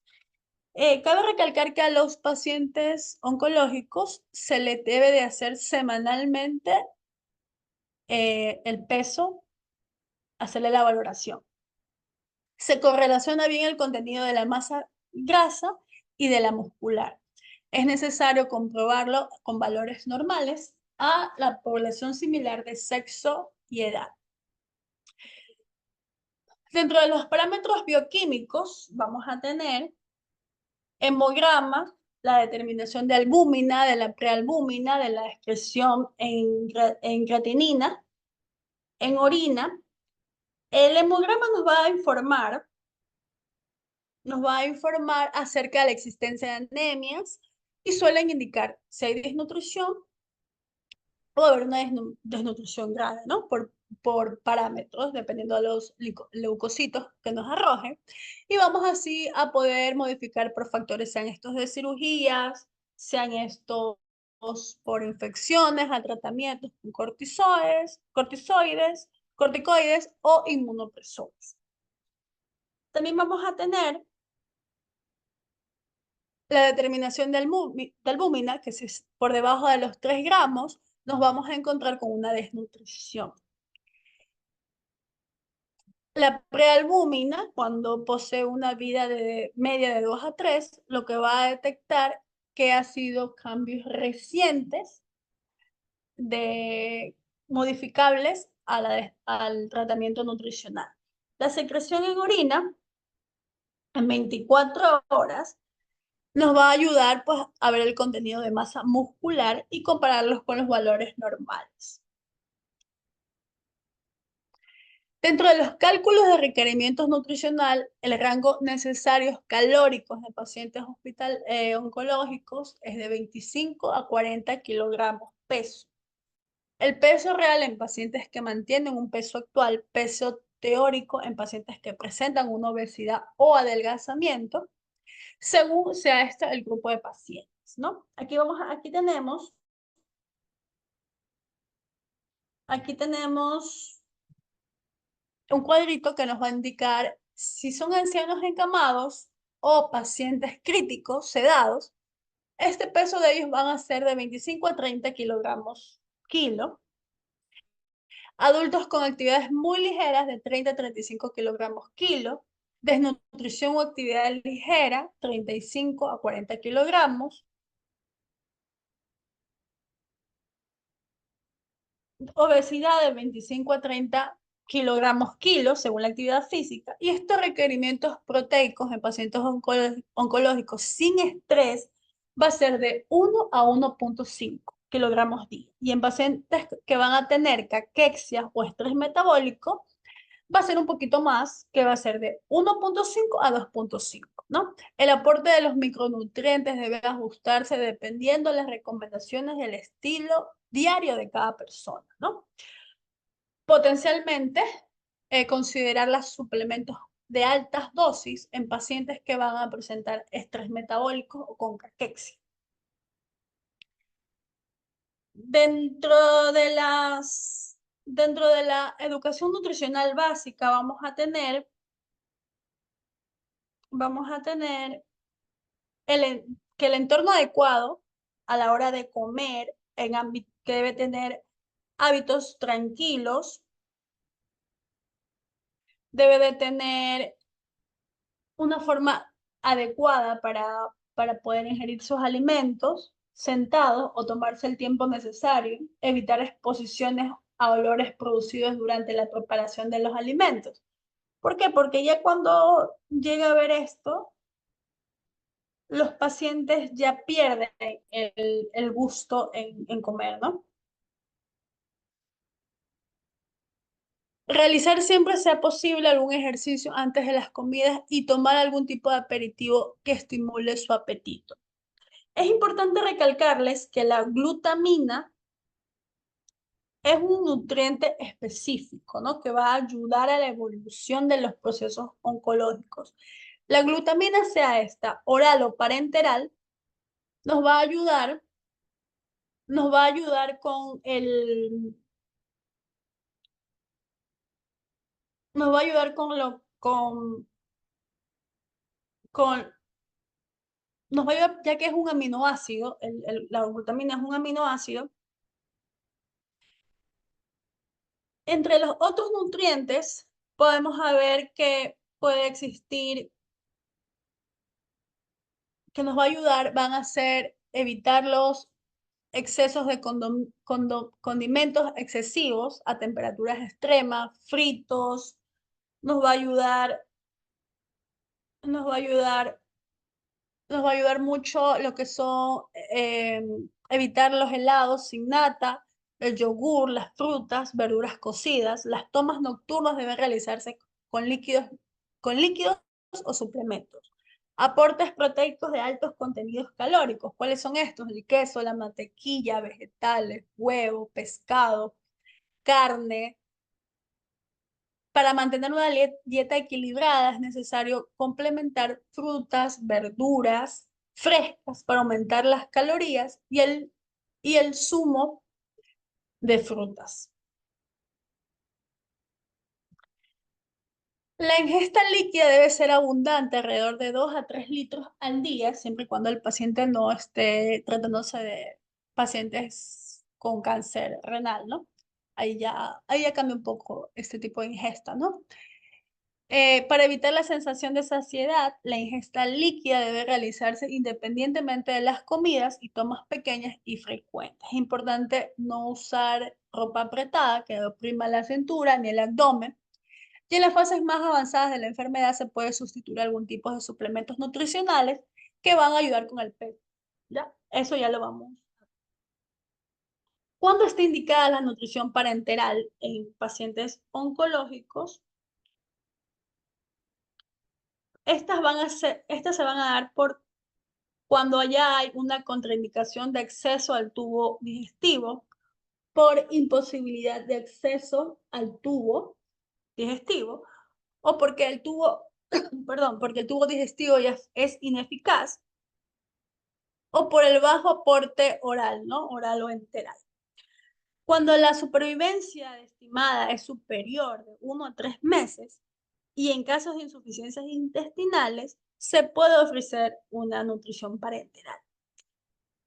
Cabe recalcar que a los pacientes oncológicos se les debe de hacer semanalmente el peso, hacerle la valoración. Se correlaciona bien el contenido de la masa grasa y de la muscular. Es necesario comprobarlo con valores normales a la población similar de sexo y edad. Dentro de los parámetros bioquímicos vamos a tener hemograma, la determinación de albúmina, de la prealbúmina, de la excreción en creatinina, en orina. El hemograma nos va a informar acerca de la existencia de anemias y suelen indicar si hay desnutrición o haber una desnutrición grave, ¿no? Por parámetros, dependiendo de los leucocitos que nos arrojen. Y vamos así a poder modificar por factores, sean estos de cirugías, sean estos por infecciones, a tratamientos con corticoides o inmunopresores. También vamos a tener la determinación de albúmina, que si es por debajo de los 3 gramos, nos vamos a encontrar con una desnutrición. La prealbúmina, cuando posee una vida media de 2 a 3, lo que va a detectar que ha sido cambios recientes de modificables al tratamiento nutricional. La secreción en orina en 24 horas nos va a ayudar pues, a ver el contenido de masa muscular y compararlos con los valores normales. Dentro de los cálculos de requerimientos nutricional, el rango necesarios calóricos de pacientes oncológicos es de 25 a 40 kilogramos peso. El peso real en pacientes que mantienen un peso actual, peso teórico en pacientes que presentan una obesidad o adelgazamiento, según sea este el grupo de pacientes, ¿no? Aquí tenemos un cuadrito que nos va a indicar si son ancianos encamados o pacientes críticos, sedados. Este peso de ellos van a ser de 25 a 30 kilogramos kilo. Adultos con actividades muy ligeras de 30 a 35 kilogramos kilo. Desnutrición o actividad ligera, 35 a 40 kilogramos. Obesidad de 25 a 30 kilogramos kilos según la actividad física. Y estos requerimientos proteicos en pacientes oncológicos sin estrés va a ser de 1 a 1,5 kilogramos día. Y en pacientes que van a tener caquexia o estrés metabólico, va a ser un poquito más, que va a ser de 1,5 a 2,5, ¿no? El aporte de los micronutrientes debe ajustarse dependiendo de las recomendaciones del estilo diario de cada persona, ¿no? Potencialmente, considerar los suplementos de altas dosis en pacientes que van a presentar estrés metabólico o con caquexia. Dentro de la educación nutricional básica vamos a tener que el entorno adecuado a la hora de comer, que debe tener hábitos tranquilos, debe de tener una forma adecuada para poder ingerir sus alimentos sentados o tomarse el tiempo necesario, evitar exposiciones a olores producidos durante la preparación de los alimentos. ¿Por qué? Porque ya cuando llega a ver esto, los pacientes ya pierden el gusto en comer, ¿no? Realizar siempre sea posible algún ejercicio antes de las comidas y tomar algún tipo de aperitivo que estimule su apetito. Es importante recalcarles que la glutamina es un nutriente específico, ¿no? Que va a ayudar a la evolución de los procesos oncológicos. La glutamina, sea esta oral o parenteral, nos va a ayudar, nos va a ayudar nos va a ayudar con, nos va a ayudar, ya que es un aminoácido, la glutamina es un aminoácido. Entre los otros nutrientes, podemos ver que puede existir, que nos va a ayudar, van a ser evitar los excesos de condimentos excesivos a temperaturas extremas, fritos, nos va a ayudar, nos va a ayudar, nos va a ayudar mucho lo que son evitar los helados sin nata, el yogur, las frutas, verduras cocidas. Las tomas nocturnas deben realizarse con líquidos o suplementos. Aportes proteicos de altos contenidos calóricos. ¿Cuáles son estos? El queso, la mantequilla, vegetales, huevo, pescado, carne. Para mantener una dieta equilibrada es necesario complementar frutas, verduras frescas para aumentar las calorías y el zumo de frutas. La ingesta líquida debe ser abundante, alrededor de 2 a 3 litros al día, siempre y cuando el paciente no esté tratándose de pacientes con cáncer renal, ¿no? Ahí ya cambia un poco este tipo de ingesta, ¿no? Para evitar la sensación de saciedad, la ingesta líquida debe realizarse independientemente de las comidas y tomas pequeñas y frecuentes. Es importante no usar ropa apretada que oprima la cintura ni el abdomen. Y en las fases más avanzadas de la enfermedad se puede sustituir algún tipo de suplementos nutricionales que van a ayudar con el peso. ¿Ya? Eso ya lo vamos. ¿Cuándo está indicada la nutrición parenteral en pacientes oncológicos? Estas se van a dar cuando ya hay una contraindicación de acceso al tubo digestivo, por imposibilidad de acceso al tubo digestivo, o porque el tubo, perdón, porque el tubo digestivo ya es ineficaz, o por el bajo aporte oral, ¿no? Oral o enteral. Cuando la supervivencia estimada es superior de 1 a 3 meses y en casos de insuficiencias intestinales, se puede ofrecer una nutrición parenteral.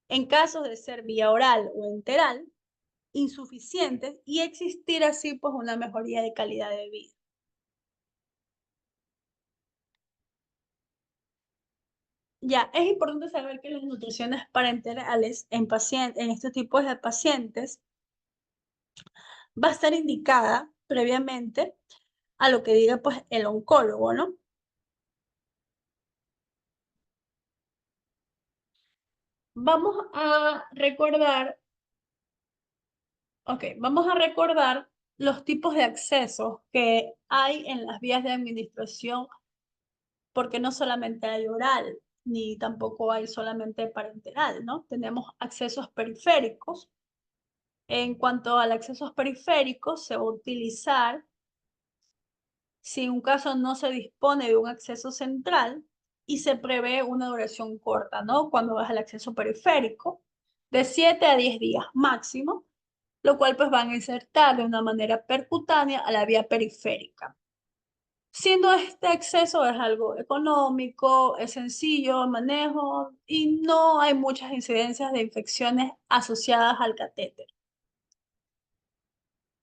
En casos de ser vía oral o enteral, insuficientes y existir así pues una mejoría de calidad de vida. Ya, es importante saber que las nutriciones parenterales en estos tipos de pacientes va a estar indicada previamente a lo que diga pues el oncólogo, ¿no? Vamos a recordar, vamos a recordar los tipos de accesos que hay en las vías de administración, porque no solamente hay oral, ni tampoco hay solamente parenteral, ¿no? Tenemos accesos periféricos. En cuanto al acceso periférico, se va a utilizar si en un caso no se dispone de un acceso central y se prevé una duración corta, ¿no? Cuando vas al acceso periférico, de 7 a 10 días máximo, lo cual pues van a insertar de una manera percutánea a la vía periférica. Siendo este acceso es algo económico, es sencillo de manejo y no hay muchas incidencias de infecciones asociadas al catéter.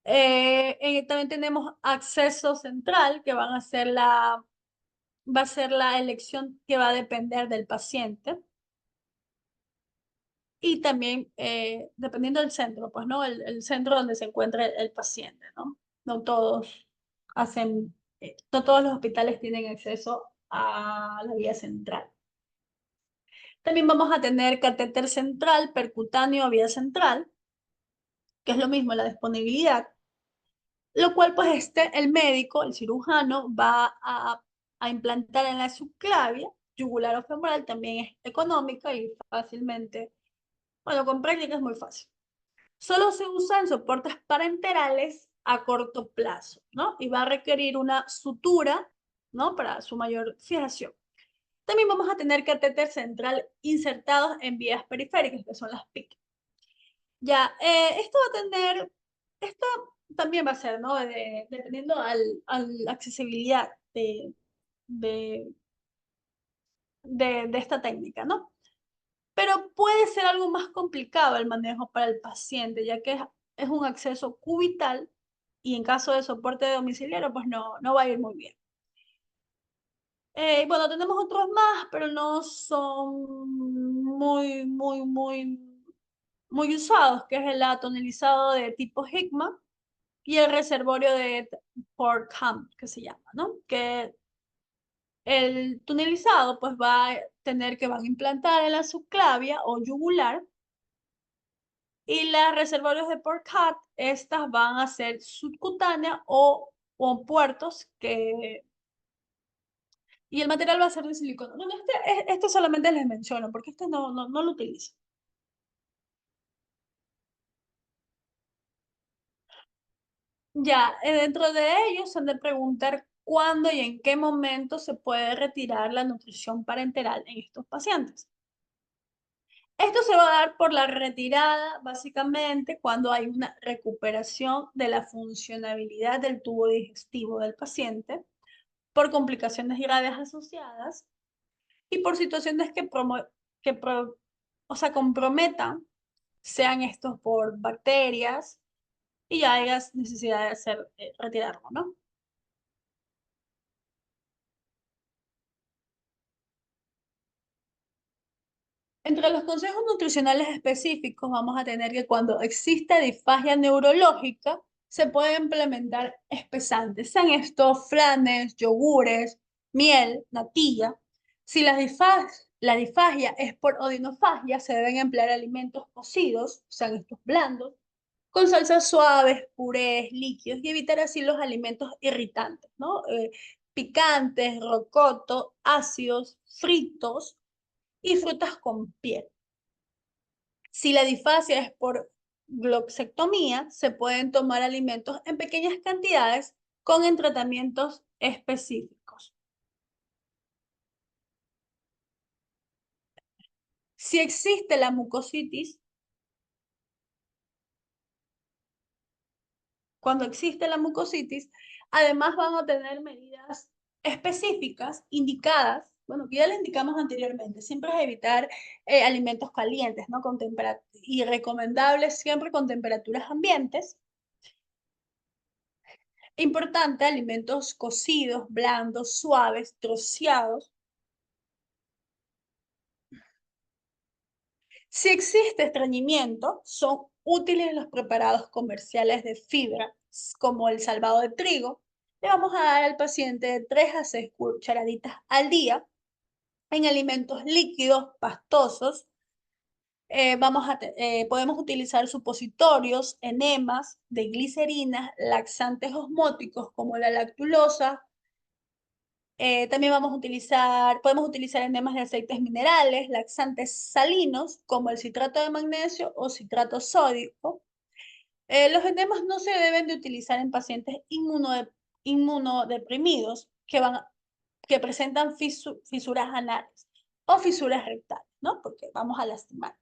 También tenemos acceso central, que va a ser la elección que va a depender del paciente y también dependiendo del centro, pues, ¿no? El centro donde se encuentre el paciente, ¿no? No todos no todos los hospitales tienen acceso a la vía central. También vamos a tener catéter central, percutáneo o vía central, que es lo mismo, la disponibilidad. Lo cual, pues, el médico, el cirujano, va a implantar en la subclavia, yugular o femoral, también es económica y fácilmente, bueno, con práctica es muy fácil. Solo se usa en soportes parenterales a corto plazo, ¿no? Y va a requerir una sutura, ¿no? Para su mayor fijación. También vamos a tener catéter central insertados en vías periféricas, que son las PIC. Ya, esto va a tener, esto también va a ser, ¿no? Dependiendo a la accesibilidad de, de esta técnica, ¿no? Pero puede ser algo más complicado el manejo para el paciente, ya que es un acceso cubital y en caso de soporte domiciliario, pues no va a ir muy bien. Bueno, tenemos otros más, pero no son muy usados, que es el atonelizado de tipo Higma y el reservorio de Port Ham, que se llama, ¿no? Que el tunelizado pues va a tener que van a implantar en la subclavia o yugular y las reservorios de Port Ham, estas van a ser subcutáneas o puertos que... Y el material va a ser de silicona. Bueno, este solamente les menciono porque este no lo utilizo. Ya, dentro de ellos se han de preguntar cuándo y en qué momento se puede retirar la nutrición parenteral en estos pacientes. Esto se va a dar por la retirada, básicamente, cuando hay una recuperación de la funcionabilidad del tubo digestivo del paciente, por complicaciones graves asociadas y por situaciones que o sea, comprometan, sean estos por bacterias, y ya haya necesidad de retirarlo, ¿no? Entre los consejos nutricionales específicos vamos a tener que cuando existe disfagia neurológica, se pueden implementar espesantes, sean estos flanes, yogures, miel, natilla. Si la disfagia es por odinofagia, se deben emplear alimentos cocidos, sean estos blandos, con salsas suaves, purés, líquidos y evitar así los alimentos irritantes, ¿no? Picantes, rocoto, ácidos, fritos y frutas con piel. Si la disfasia es por gloxectomía, se pueden tomar alimentos en pequeñas cantidades con tratamientos específicos. Si existe la mucositis, cuando existe la mucositis, además van a tener medidas específicas indicadas, bueno, que ya les indicamos anteriormente, siempre es evitar alimentos calientes, ¿no? Y recomendables siempre con temperaturas ambientes. Importante, alimentos cocidos, blandos, suaves, troceados. Si existe estreñimiento, son útiles los preparados comerciales de fibra, como el salvado de trigo. Le vamos a dar al paciente de 3 a 6 cucharaditas al día en alimentos líquidos, pastosos, Podemos utilizar supositorios, enemas de glicerinas, laxantes osmóticos como la lactulosa. También podemos utilizar enemas de aceites minerales, laxantes salinos como el citrato de magnesio o citrato sódico. Los enemas no se deben de utilizar en pacientes inmunodeprimidos que presentan fisuras anales o fisuras rectales, ¿no? Porque vamos a lastimar.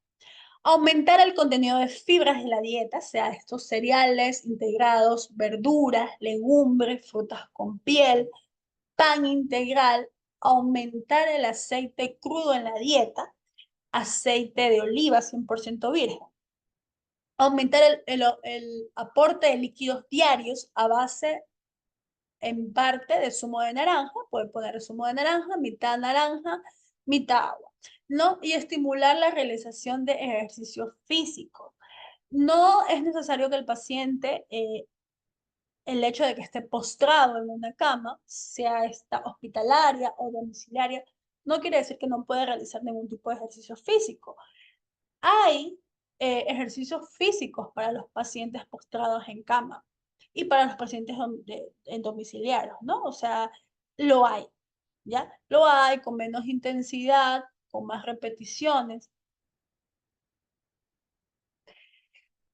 Aumentar el contenido de fibras en la dieta, sea estos cereales integrados, verduras, legumbres, frutas con piel, pan integral. Aumentar el aceite crudo en la dieta, aceite de oliva 100% virgen. Aumentar el aporte de líquidos diarios a base en parte de zumo de naranja, puede poner zumo de naranja, mitad agua, ¿no? Y estimular la realización de ejercicios físicos. No es necesario que el paciente, el hecho de que esté postrado en una cama, sea esta hospitalaria o domiciliaria, no quiere decir que no puede realizar ningún tipo de ejercicio físico. Hay ejercicios físicos para los pacientes postrados en cama y para los pacientes en domiciliarios, ¿no? O sea, lo hay, ¿ya? Lo hay con menos intensidad, con más repeticiones.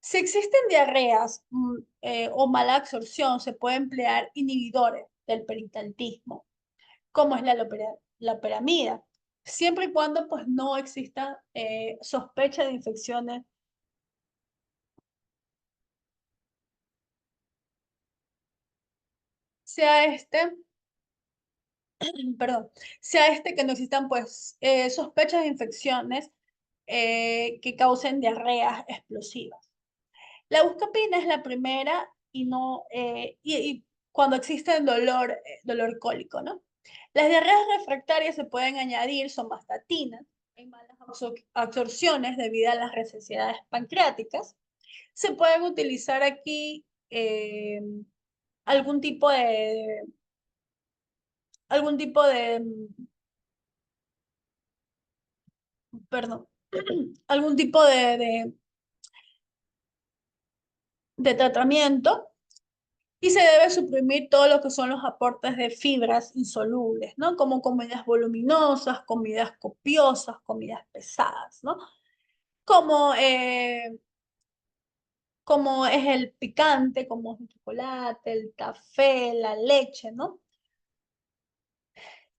Si existen diarreas o mala absorción, se puede emplear inhibidores del peritaltismo, como es la loperamida, siempre y cuando pues, no exista sospecha de infecciones, sea este perdón, sea este que no existan pues sospechas de infecciones que causen diarreas explosivas. La buscapina es la primera y no y cuando existe el dolor cólico, ¿no? Las diarreas refractarias se pueden añadir somatostatina en malas absorciones debido a las necesidades pancreáticas. Se pueden utilizar aquí algún tipo de algún tipo de perdón, algún tipo de tratamiento y se debe suprimir todo lo que son los aportes de fibras insolubles, ¿no? Como comidas voluminosas, comidas copiosas, comidas pesadas, ¿no? Como, eh, como es el picante, como es el chocolate, el café, la leche, ¿no?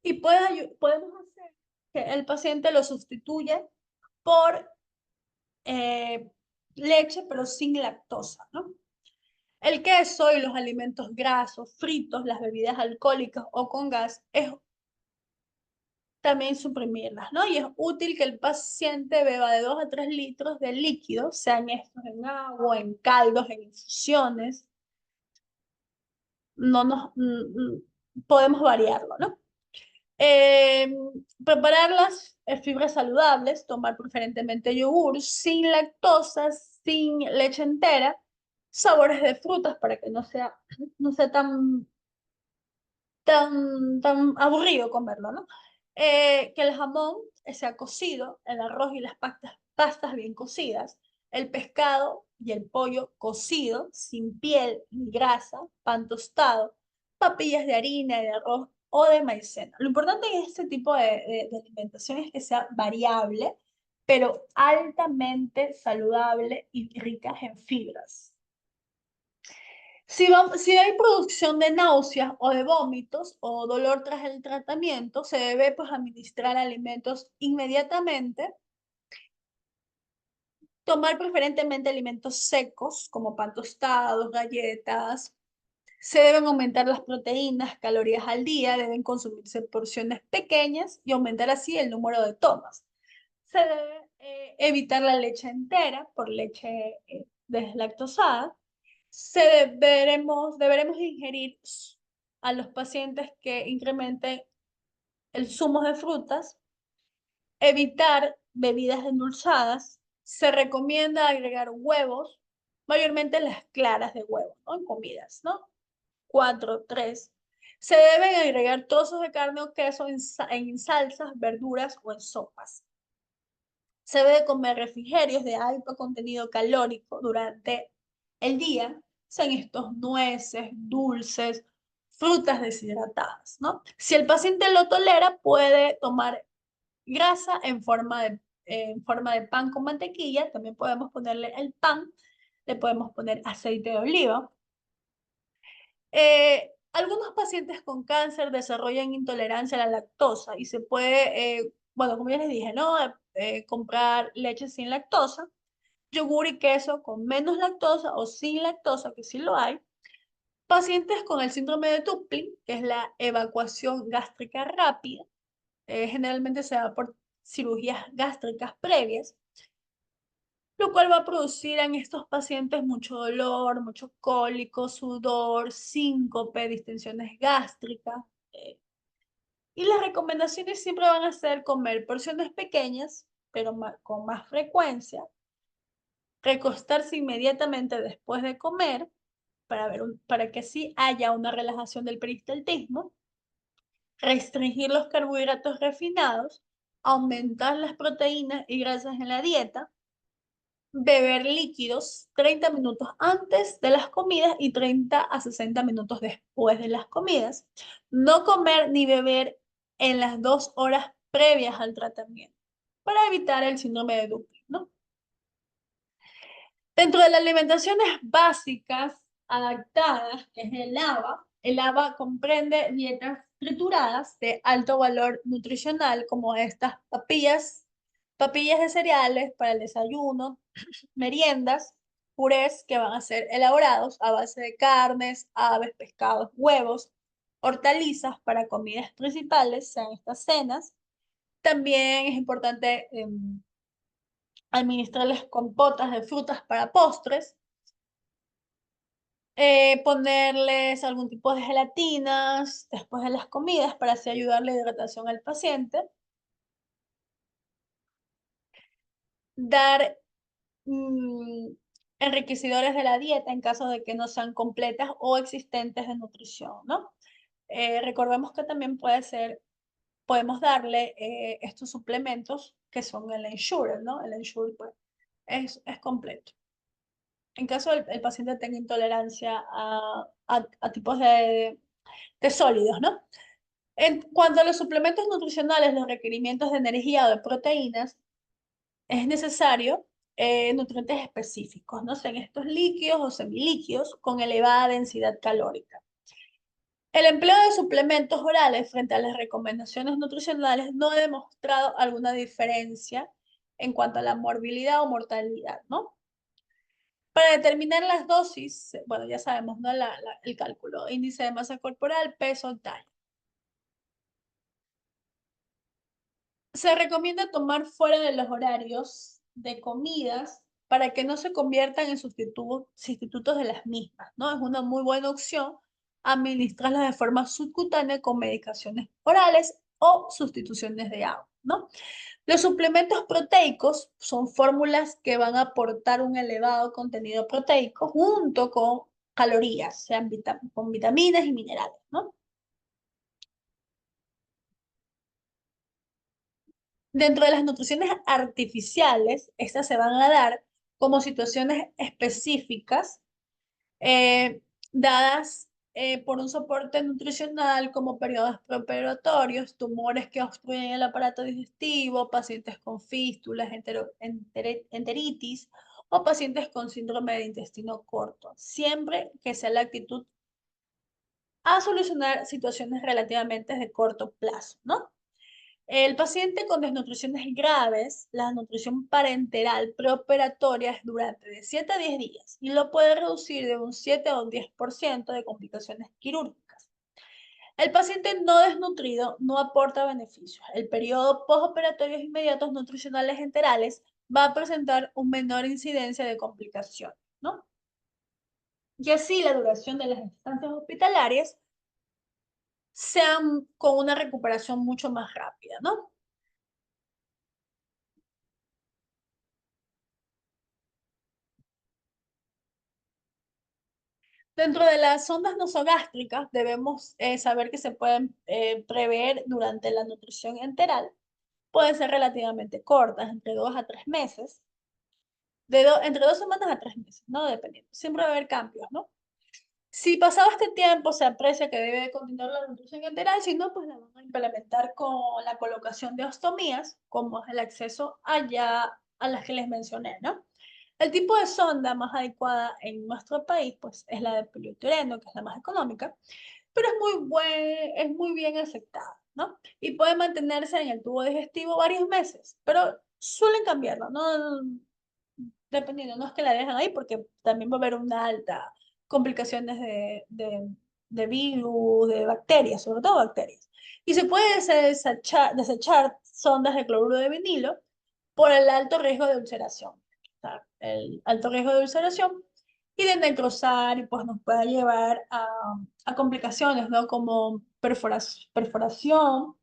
Y podemos hacer que el paciente lo sustituya por eh, leche, pero sin lactosa, ¿no? El queso y los alimentos grasos, fritos, las bebidas alcohólicas o con gas, es también suprimirlas, ¿no? Y es útil que el paciente beba de 2 a 3 litros de líquido, sean estos en agua, en caldos, en infusiones. No nos, podemos variarlo, ¿no? Eh, Preparar las fibras saludables, tomar preferentemente yogur sin lactosa, sin leche entera, sabores de frutas para que no sea tan aburrido comerlo, ¿no? Que el jamón sea cocido, el arroz y las pastas bien cocidas, el pescado y el pollo cocido, sin piel ni grasa, pan tostado, papillas de harina, de arroz o de maicena. Lo importante en este tipo de alimentación es que sea variable, pero altamente saludable y rica en fibras. Si hay producción de náuseas o de vómitos o dolor tras el tratamiento, se debe pues administrar alimentos inmediatamente, tomar preferentemente alimentos secos como pan tostados, galletas. Se deben aumentar las proteínas, calorías al día, deben consumirse porciones pequeñas y aumentar así el número de tomas. Se debe evitar la leche entera por leche deslactosada. Deberemos ingerir a los pacientes que incrementen el zumo de frutas, evitar bebidas endulzadas. Se recomienda agregar huevos, mayormente las claras de huevo, ¿no? En comidas, ¿no? 4, 3. Se deben agregar trozos de carne o queso en salsas, verduras o en sopas. Se debe comer refrigerios de alto contenido calórico durante el día, sean estos nueces, dulces, frutas deshidratadas, ¿no? Si el paciente lo tolera, puede tomar grasa en forma de pan con mantequilla. También podemos ponerle el pan, le podemos poner aceite de oliva. Algunos pacientes con cáncer desarrollan intolerancia a la lactosa y se puede, bueno, como ya les dije, ¿no? Comprar leche sin lactosa, yogur y queso con menos lactosa o sin lactosa, que sí lo hay. Pacientes con el síndrome de Dublin, que es la evacuación gástrica rápida, generalmente se da por cirugías gástricas previas, lo cual va a producir en estos pacientes mucho dolor, mucho cólico, sudor, síncope, distensiones gástricas. eh, y las recomendaciones siempre van a ser comer porciones pequeñas, pero con más frecuencia, recostarse inmediatamente después de comer para que así haya una relajación del peristaltismo, restringir los carbohidratos refinados, aumentar las proteínas y grasas en la dieta, beber líquidos 30 minutos antes de las comidas y 30 a 60 minutos después de las comidas. No comer ni beber en las 2 horas previas al tratamiento para evitar el síndrome de Dublin, ¿no? Dentro de las alimentaciones básicas adaptadas, que es el ABA comprende dietas trituradas de alto valor nutricional como estas papillas de cereales para el desayuno, meriendas, purés que van a ser elaborados a base de carnes, aves, pescados, huevos, hortalizas para comidas principales, sean estas cenas. También es importante administrarles compotas de frutas para postres, ponerles algún tipo de gelatinas después de las comidas para así ayudarle a hidratación al paciente, dar mm, enriquecedores de la dieta en caso de que no sean completas o existentes de nutrición, ¿no? Recordemos que también podemos darle estos suplementos que son el Ensure, ¿no? El Ensure pues, es completo. En caso el paciente tenga intolerancia a tipos de sólidos, ¿no? En cuanto a los suplementos nutricionales, los requerimientos de energía o de proteínas, es necesario nutrientes específicos, ¿no? Sean estos líquidos o semilíquidos con elevada densidad calórica. El empleo de suplementos orales frente a las recomendaciones nutricionales no ha demostrado alguna diferencia en cuanto a la morbilidad o mortalidad, ¿no? Para determinar las dosis, bueno, ya sabemos, ¿no? El cálculo, índice de masa corporal, peso, talla. Se recomienda tomar fuera de los horarios de comidas para que no se conviertan en sustitutos de las mismas, ¿no? Es una muy buena opción administrarlas de forma subcutánea con medicaciones orales o sustituciones de agua, ¿no? Los suplementos proteicos son fórmulas que van a aportar un elevado contenido proteico junto con calorías, sean con vitaminas y minerales, ¿no? Dentro de las nutriciones artificiales, estas se van a dar como situaciones específicas eh, dadas por un soporte nutricional como periodos preoperatorios, tumores que obstruyen el aparato digestivo, pacientes con fístulas, enteritis o pacientes con síndrome de intestino corto, siempre que sea la actitud a solucionar situaciones relativamente de corto plazo, ¿no? El paciente con desnutriciones graves, la nutrición parenteral preoperatoria es durante de 7 a 10 días y lo puede reducir de un 7 a un 10% de complicaciones quirúrgicas. El paciente no desnutrido no aporta beneficios. El periodo postoperatorios inmediatos nutricionales enterales va a presentar un menor incidencia de complicaciones, ¿no? Y así la duración de las estancias hospitalarias sean con una recuperación mucho más rápida, ¿no? Dentro de las sondas nasogástricas debemos saber que se pueden prever durante la nutrición enteral pueden ser relativamente cortas, entre 2 a 3 meses, entre 2 semanas a 3 meses, ¿no? Dependiendo. Siempre va a haber cambios, ¿no? Si pasado este tiempo se aprecia que debe continuar la nutrición enteral, si no, pues la van a implementar con la colocación de ostomías, como es el acceso allá a las que les mencioné, ¿no? El tipo de sonda más adecuada en nuestro país, pues es la de poliuretano, que es la más económica, pero es muy bien aceptada, ¿no? Y puede mantenerse en el tubo digestivo varios meses, pero suelen cambiarlo, ¿no? Dependiendo, no es que la dejan ahí porque también va a haber una alta complicaciones de virus, de bacterias, sobre todo bacterias. Y se puede desechar sondas de cloruro de vinilo por el alto riesgo de ulceración. O sea, el alto riesgo de ulceración y de necrosar y pues nos puede llevar a complicaciones, ¿no? Como perforación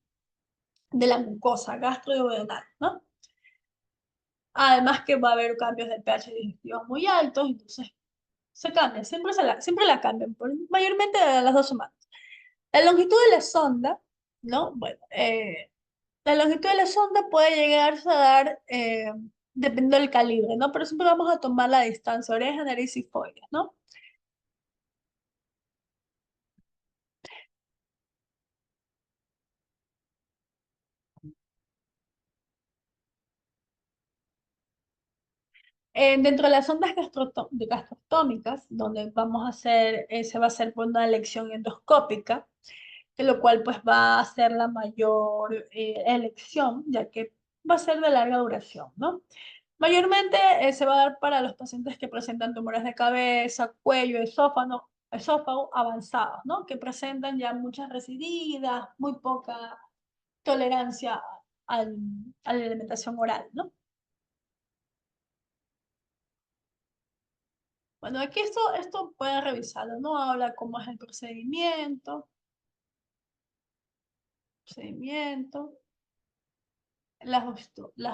de la mucosa gastroduodenal, ¿no? Además que va a haber cambios de pH digestivos muy altos, entonces se cambia, siempre la cambian, mayormente a las 2 semanas. La longitud de la sonda, ¿no? Bueno, la longitud de la sonda puede llegarse a dar, dependiendo del calibre, ¿no? Pero siempre vamos a tomar la distancia, oreja, nariz y foides, ¿no? Dentro de las ondas gastrotómicas, donde vamos a hacer, se va a hacer por una elección endoscópica, que lo cual pues va a ser la mayor elección, ya que va a ser de larga duración, ¿no? Mayormente se va a dar para los pacientes que presentan tumores de cabeza, cuello, esófago avanzados, ¿no? Que presentan ya muchas resididas, muy poca tolerancia a la alimentación oral, ¿no? Bueno, aquí esto pueden revisarlo, ¿no? Habla cómo es el procedimiento, las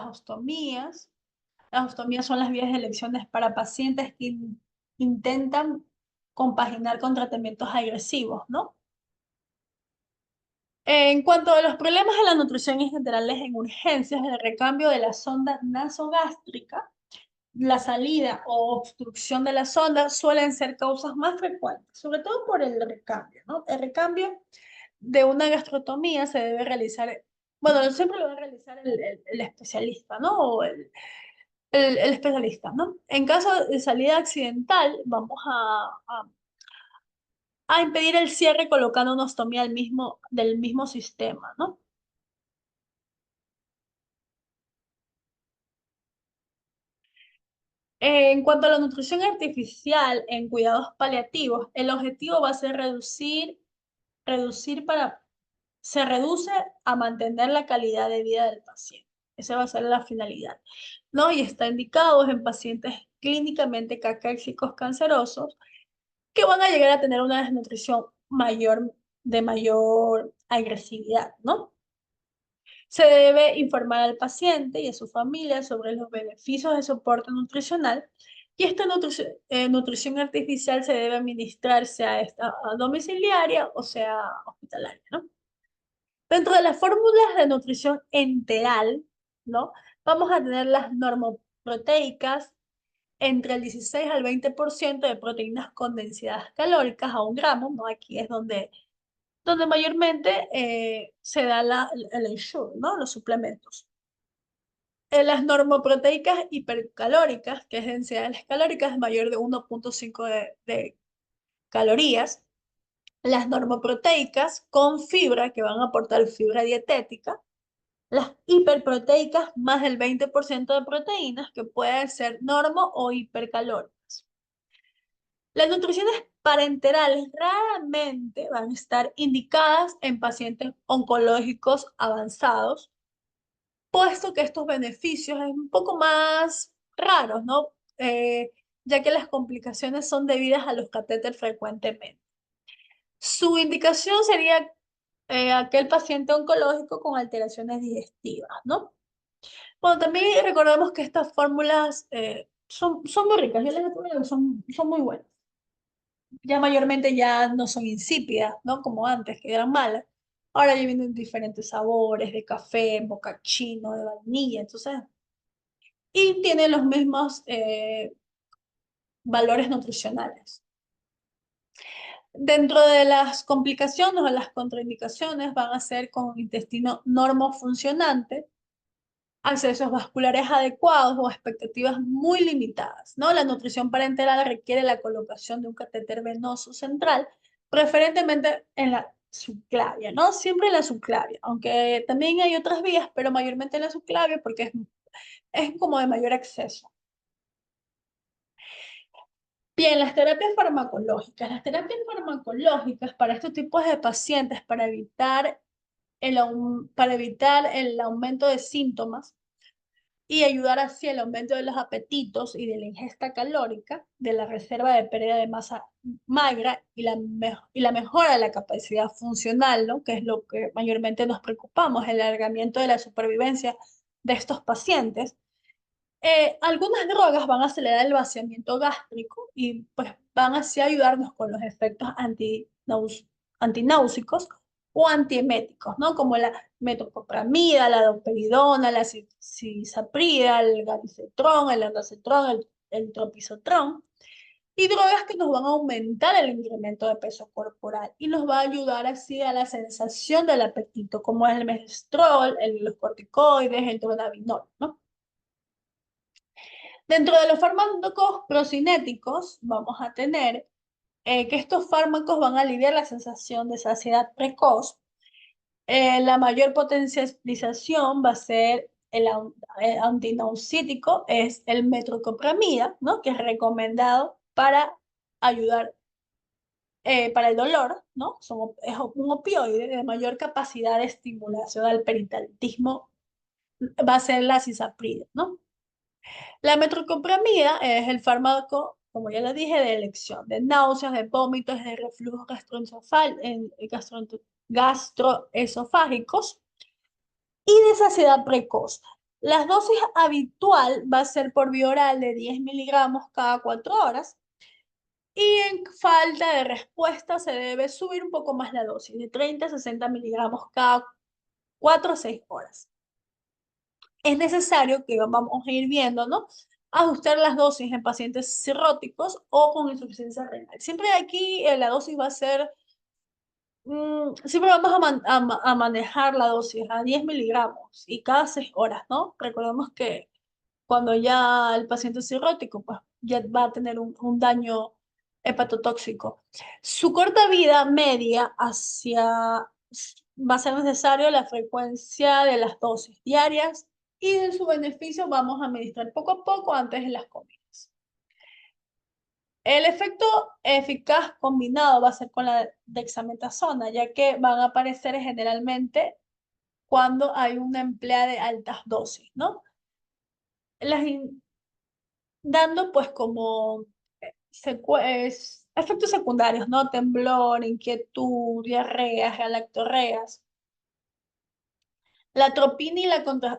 ostomías. Las ostomías son las vías de elecciones para pacientes que intentan compaginar con tratamientos agresivos, ¿no? En cuanto a los problemas de la nutrición en generales en urgencias, el recambio de la sonda nasogástrica, la salida o obstrucción de la sonda suelen ser causas más frecuentes, sobre todo por el recambio, ¿no? El recambio de una gastrotomía se debe realizar, bueno, siempre lo va a realizar el especialista, ¿no? O el especialista, ¿no? En caso de salida accidental, vamos a impedir el cierre colocando una ostomía del mismo sistema, ¿no? En cuanto a la nutrición artificial en cuidados paliativos, el objetivo va a ser reducir se reduce a mantener la calidad de vida del paciente. Esa va a ser la finalidad, ¿no? Y está indicado en pacientes clínicamente cacéxicos cancerosos que van a llegar a tener una desnutrición de mayor agresividad, ¿no? Se debe informar al paciente y a su familia sobre los beneficios de soporte nutricional y esta nutrición artificial se debe administrarse a domiciliaria o sea hospitalaria, ¿no? Dentro de las fórmulas de nutrición enteral, ¿no? Vamos a tener las normoproteicas entre el 16 al 20% de proteínas con densidades calóricas a 1 gramo, ¿no? Aquí es donde mayormente se da el ensure, ¿no? Los suplementos. Las normoproteicas hipercalóricas, que es densidades calóricas mayor de 1,5 de calorías. Las normoproteicas con fibra, que van a aportar fibra dietética. Las hiperproteicas, más del 20% de proteínas, que pueden ser normo o hipercalóricas. Las nutriciones parenterales raramente van a estar indicadas en pacientes oncológicos avanzados, puesto que estos beneficios es un poco más raros, ¿no? Ya que las complicaciones son debidas a los catéteres frecuentemente. Su indicación sería aquel paciente oncológico con alteraciones digestivas, ¿no? Bueno, también recordemos que estas fórmulas son muy ricas, yo les recomiendo que son muy buenas. Ya mayormente ya no son insípidas, ¿no? Como antes, que eran malas. Ahora ya vienen diferentes sabores de café, mocachino, de vainilla, entonces, y tienen los mismos valores nutricionales. Dentro de las complicaciones o las contraindicaciones van a ser con intestino normofuncionante, accesos vasculares adecuados o expectativas muy limitadas, ¿no? La nutrición parenteral requiere la colocación de un catéter venoso central, preferentemente en la subclavia, ¿no? Siempre en la subclavia, aunque también hay otras vías, pero mayormente en la subclavia porque es como de mayor acceso. Bien, las terapias farmacológicas. Las terapias farmacológicas para estos tipos de pacientes, para evitar el aumento de síntomas, y ayudar así el aumento de los apetitos y de la ingesta calórica, de la reserva de pérdida de masa magra y la mejora de la capacidad funcional, ¿no? Que es lo que mayormente nos preocupamos, el alargamiento de la supervivencia de estos pacientes. Algunas drogas van a acelerar el vaciamiento gástrico y pues van así a ayudarnos con los efectos antináusicos o antieméticos, ¿no? Como la metoclopramida, la domperidona, la cisaprida, el gavicetrón, el ondansetrón, el tropisotrón, y drogas que nos van a aumentar el incremento de peso corporal y nos va a ayudar así a la sensación del apetito, como es el megestrol, los corticoides, el dronabinol, ¿no? Dentro de los fármacos procinéticos vamos a tener que estos fármacos van a aliviar la sensación de saciedad precoz. La mayor potencialización va a ser el antináusítico, es el metoclopramida, ¿no? Que es recomendado para ayudar para el dolor, ¿no? Es un opioide de mayor capacidad de estimulación al peritalismo, va a ser la cisaprida, ¿no? La metoclopramida es el fármaco, como ya lo dije, de elección, de náuseas, de vómitos, de reflujos gastroesofágicos y de saciedad precoz. La dosis habitual va a ser por vía oral de 10 miligramos cada 4 horas y en falta de respuesta se debe subir un poco más la dosis, de 30 a 60 miligramos cada 4 a 6 horas. Es necesario que vamos a ir viendo, ¿no? Ajustar las dosis en pacientes cirróticos o con insuficiencia renal. Siempre aquí la dosis va a ser, siempre vamos a manejar la dosis a 10 miligramos y cada 6 horas, ¿no? Recordemos que cuando ya el paciente es cirrótico, pues ya va a tener un daño hepatotóxico. Su corta vida media va a ser necesario la frecuencia de las dosis diarias y de su beneficio vamos a administrar poco a poco antes de las comidas. El efecto eficaz combinado va a ser con la dexametasona, ya que van a aparecer generalmente cuando hay una empleada de altas dosis, ¿no? Las dando pues como efectos secundarios, ¿no? Temblor, inquietud, diarreas, galactorreas. La atropina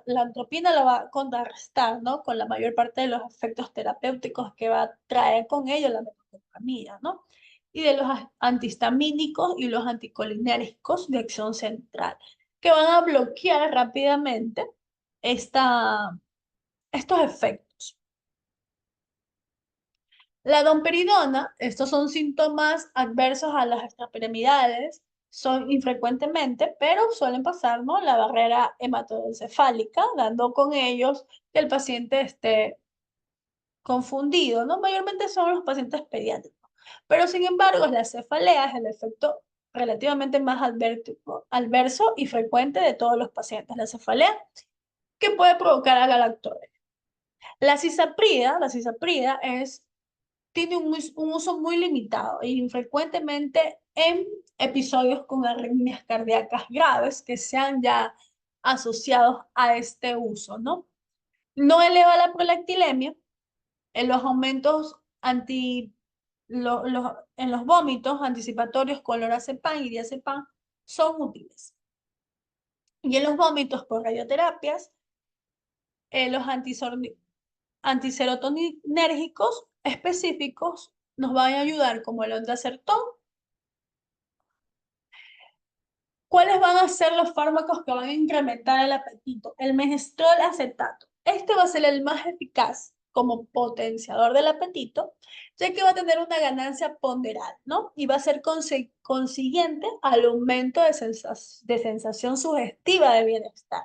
la atropina la va a contrarrestar, ¿no? Con la mayor parte de los efectos terapéuticos que va a traer con ello la metoclopramida, ¿no? Y de los antihistamínicos y los anticolinérgicos de acción central, que van a bloquear rápidamente estos efectos. La domperidona, estos son síntomas adversos a las extrapiramidales, son infrecuentemente, pero suelen pasar, ¿no? La barrera hematoencefálica, dando con ellos que el paciente esté confundido, ¿no? Mayormente son los pacientes pediátricos, pero sin embargo la cefalea es el efecto relativamente más adverso y frecuente de todos los pacientes. La cefalea que puede provocar a galactorrea. La cisaprida tiene un uso muy limitado e infrecuentemente en episodios con arritmias cardíacas graves que sean ya asociados a este uso, ¿no? No eleva la prolactilemia, en los aumentos en los vómitos anticipatorios con lorazepam y diazepam son útiles. Y en los vómitos por radioterapias, los antiserotoninérgicos específicos nos van a ayudar como el ondansetron ¿Cuáles van a ser los fármacos que van a incrementar el apetito? El megestrol acetato. Este va a ser el más eficaz como potenciador del apetito, ya que va a tener una ganancia ponderal, ¿no? Y va a ser consiguiente al aumento de sensación sugestiva de bienestar.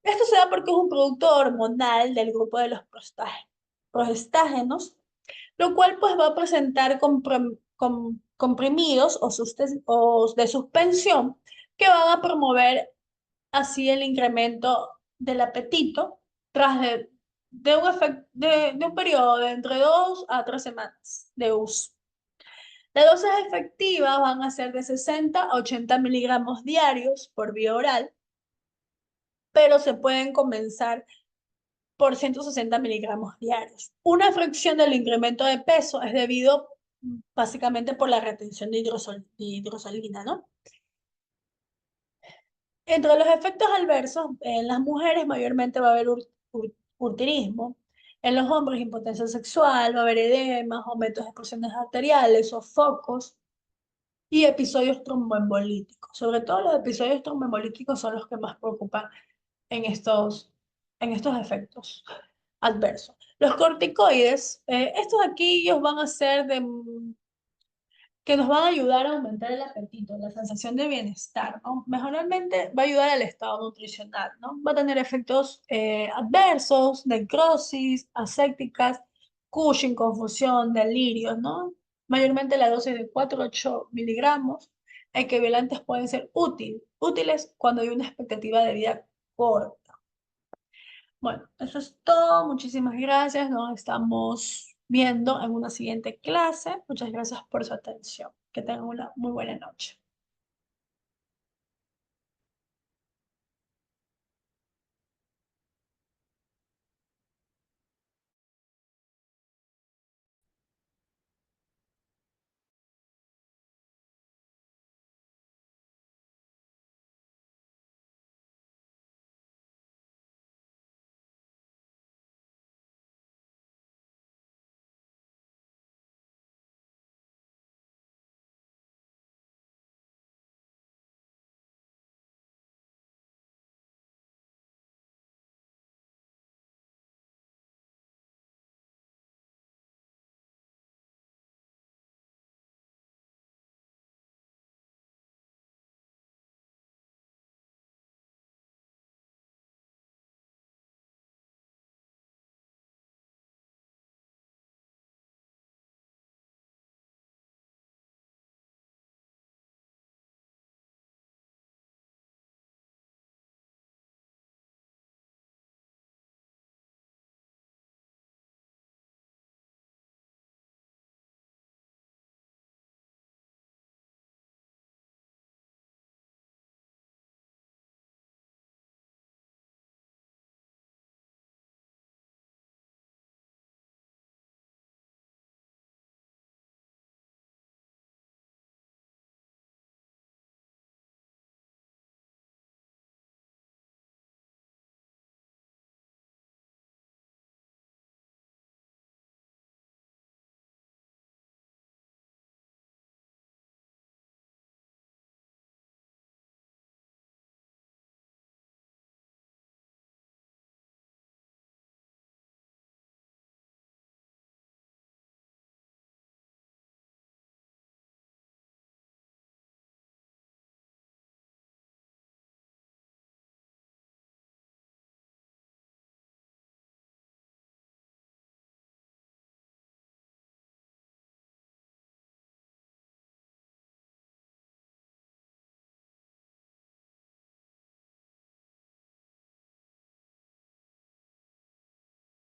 Esto se da porque es un producto hormonal del grupo de los progestágenos, lo cual pues va a presentar comprimidos o de suspensión que van a promover así el incremento del apetito tras de un periodo de entre 2 a 3 semanas de uso. Las dosis efectivas van a ser de 60 a 80 miligramos diarios por vía oral, pero se pueden comenzar por 160 miligramos diarios. Una fracción del incremento de peso es debido básicamente por la retención de hidrosalina, ¿no? Entre los efectos adversos, en las mujeres mayormente va a haber urtirismo, en los hombres impotencia sexual, va a haber edemas, aumentos de presiones arteriales, sofocos y episodios tromboembolíticos. Sobre todo los episodios tromboembolíticos son los que más preocupan en estos efectos adversos. Los corticoides, estos aquí ellos van a ser que nos van a ayudar a aumentar el apetito, la sensación de bienestar, ¿no? Mejoralmente va a ayudar al estado nutricional, ¿no? Va a tener efectos adversos, necrosis, asépticas, Cushing, confusión, delirios, ¿no? Mayormente la dosis de 4 a 8 miligramos, equivalentes pueden ser útiles cuando hay una expectativa de vida corta. Bueno, eso es todo. Muchísimas gracias. Nos estamos viendo en una siguiente clase. Muchas gracias por su atención. Que tengan una muy buena noche.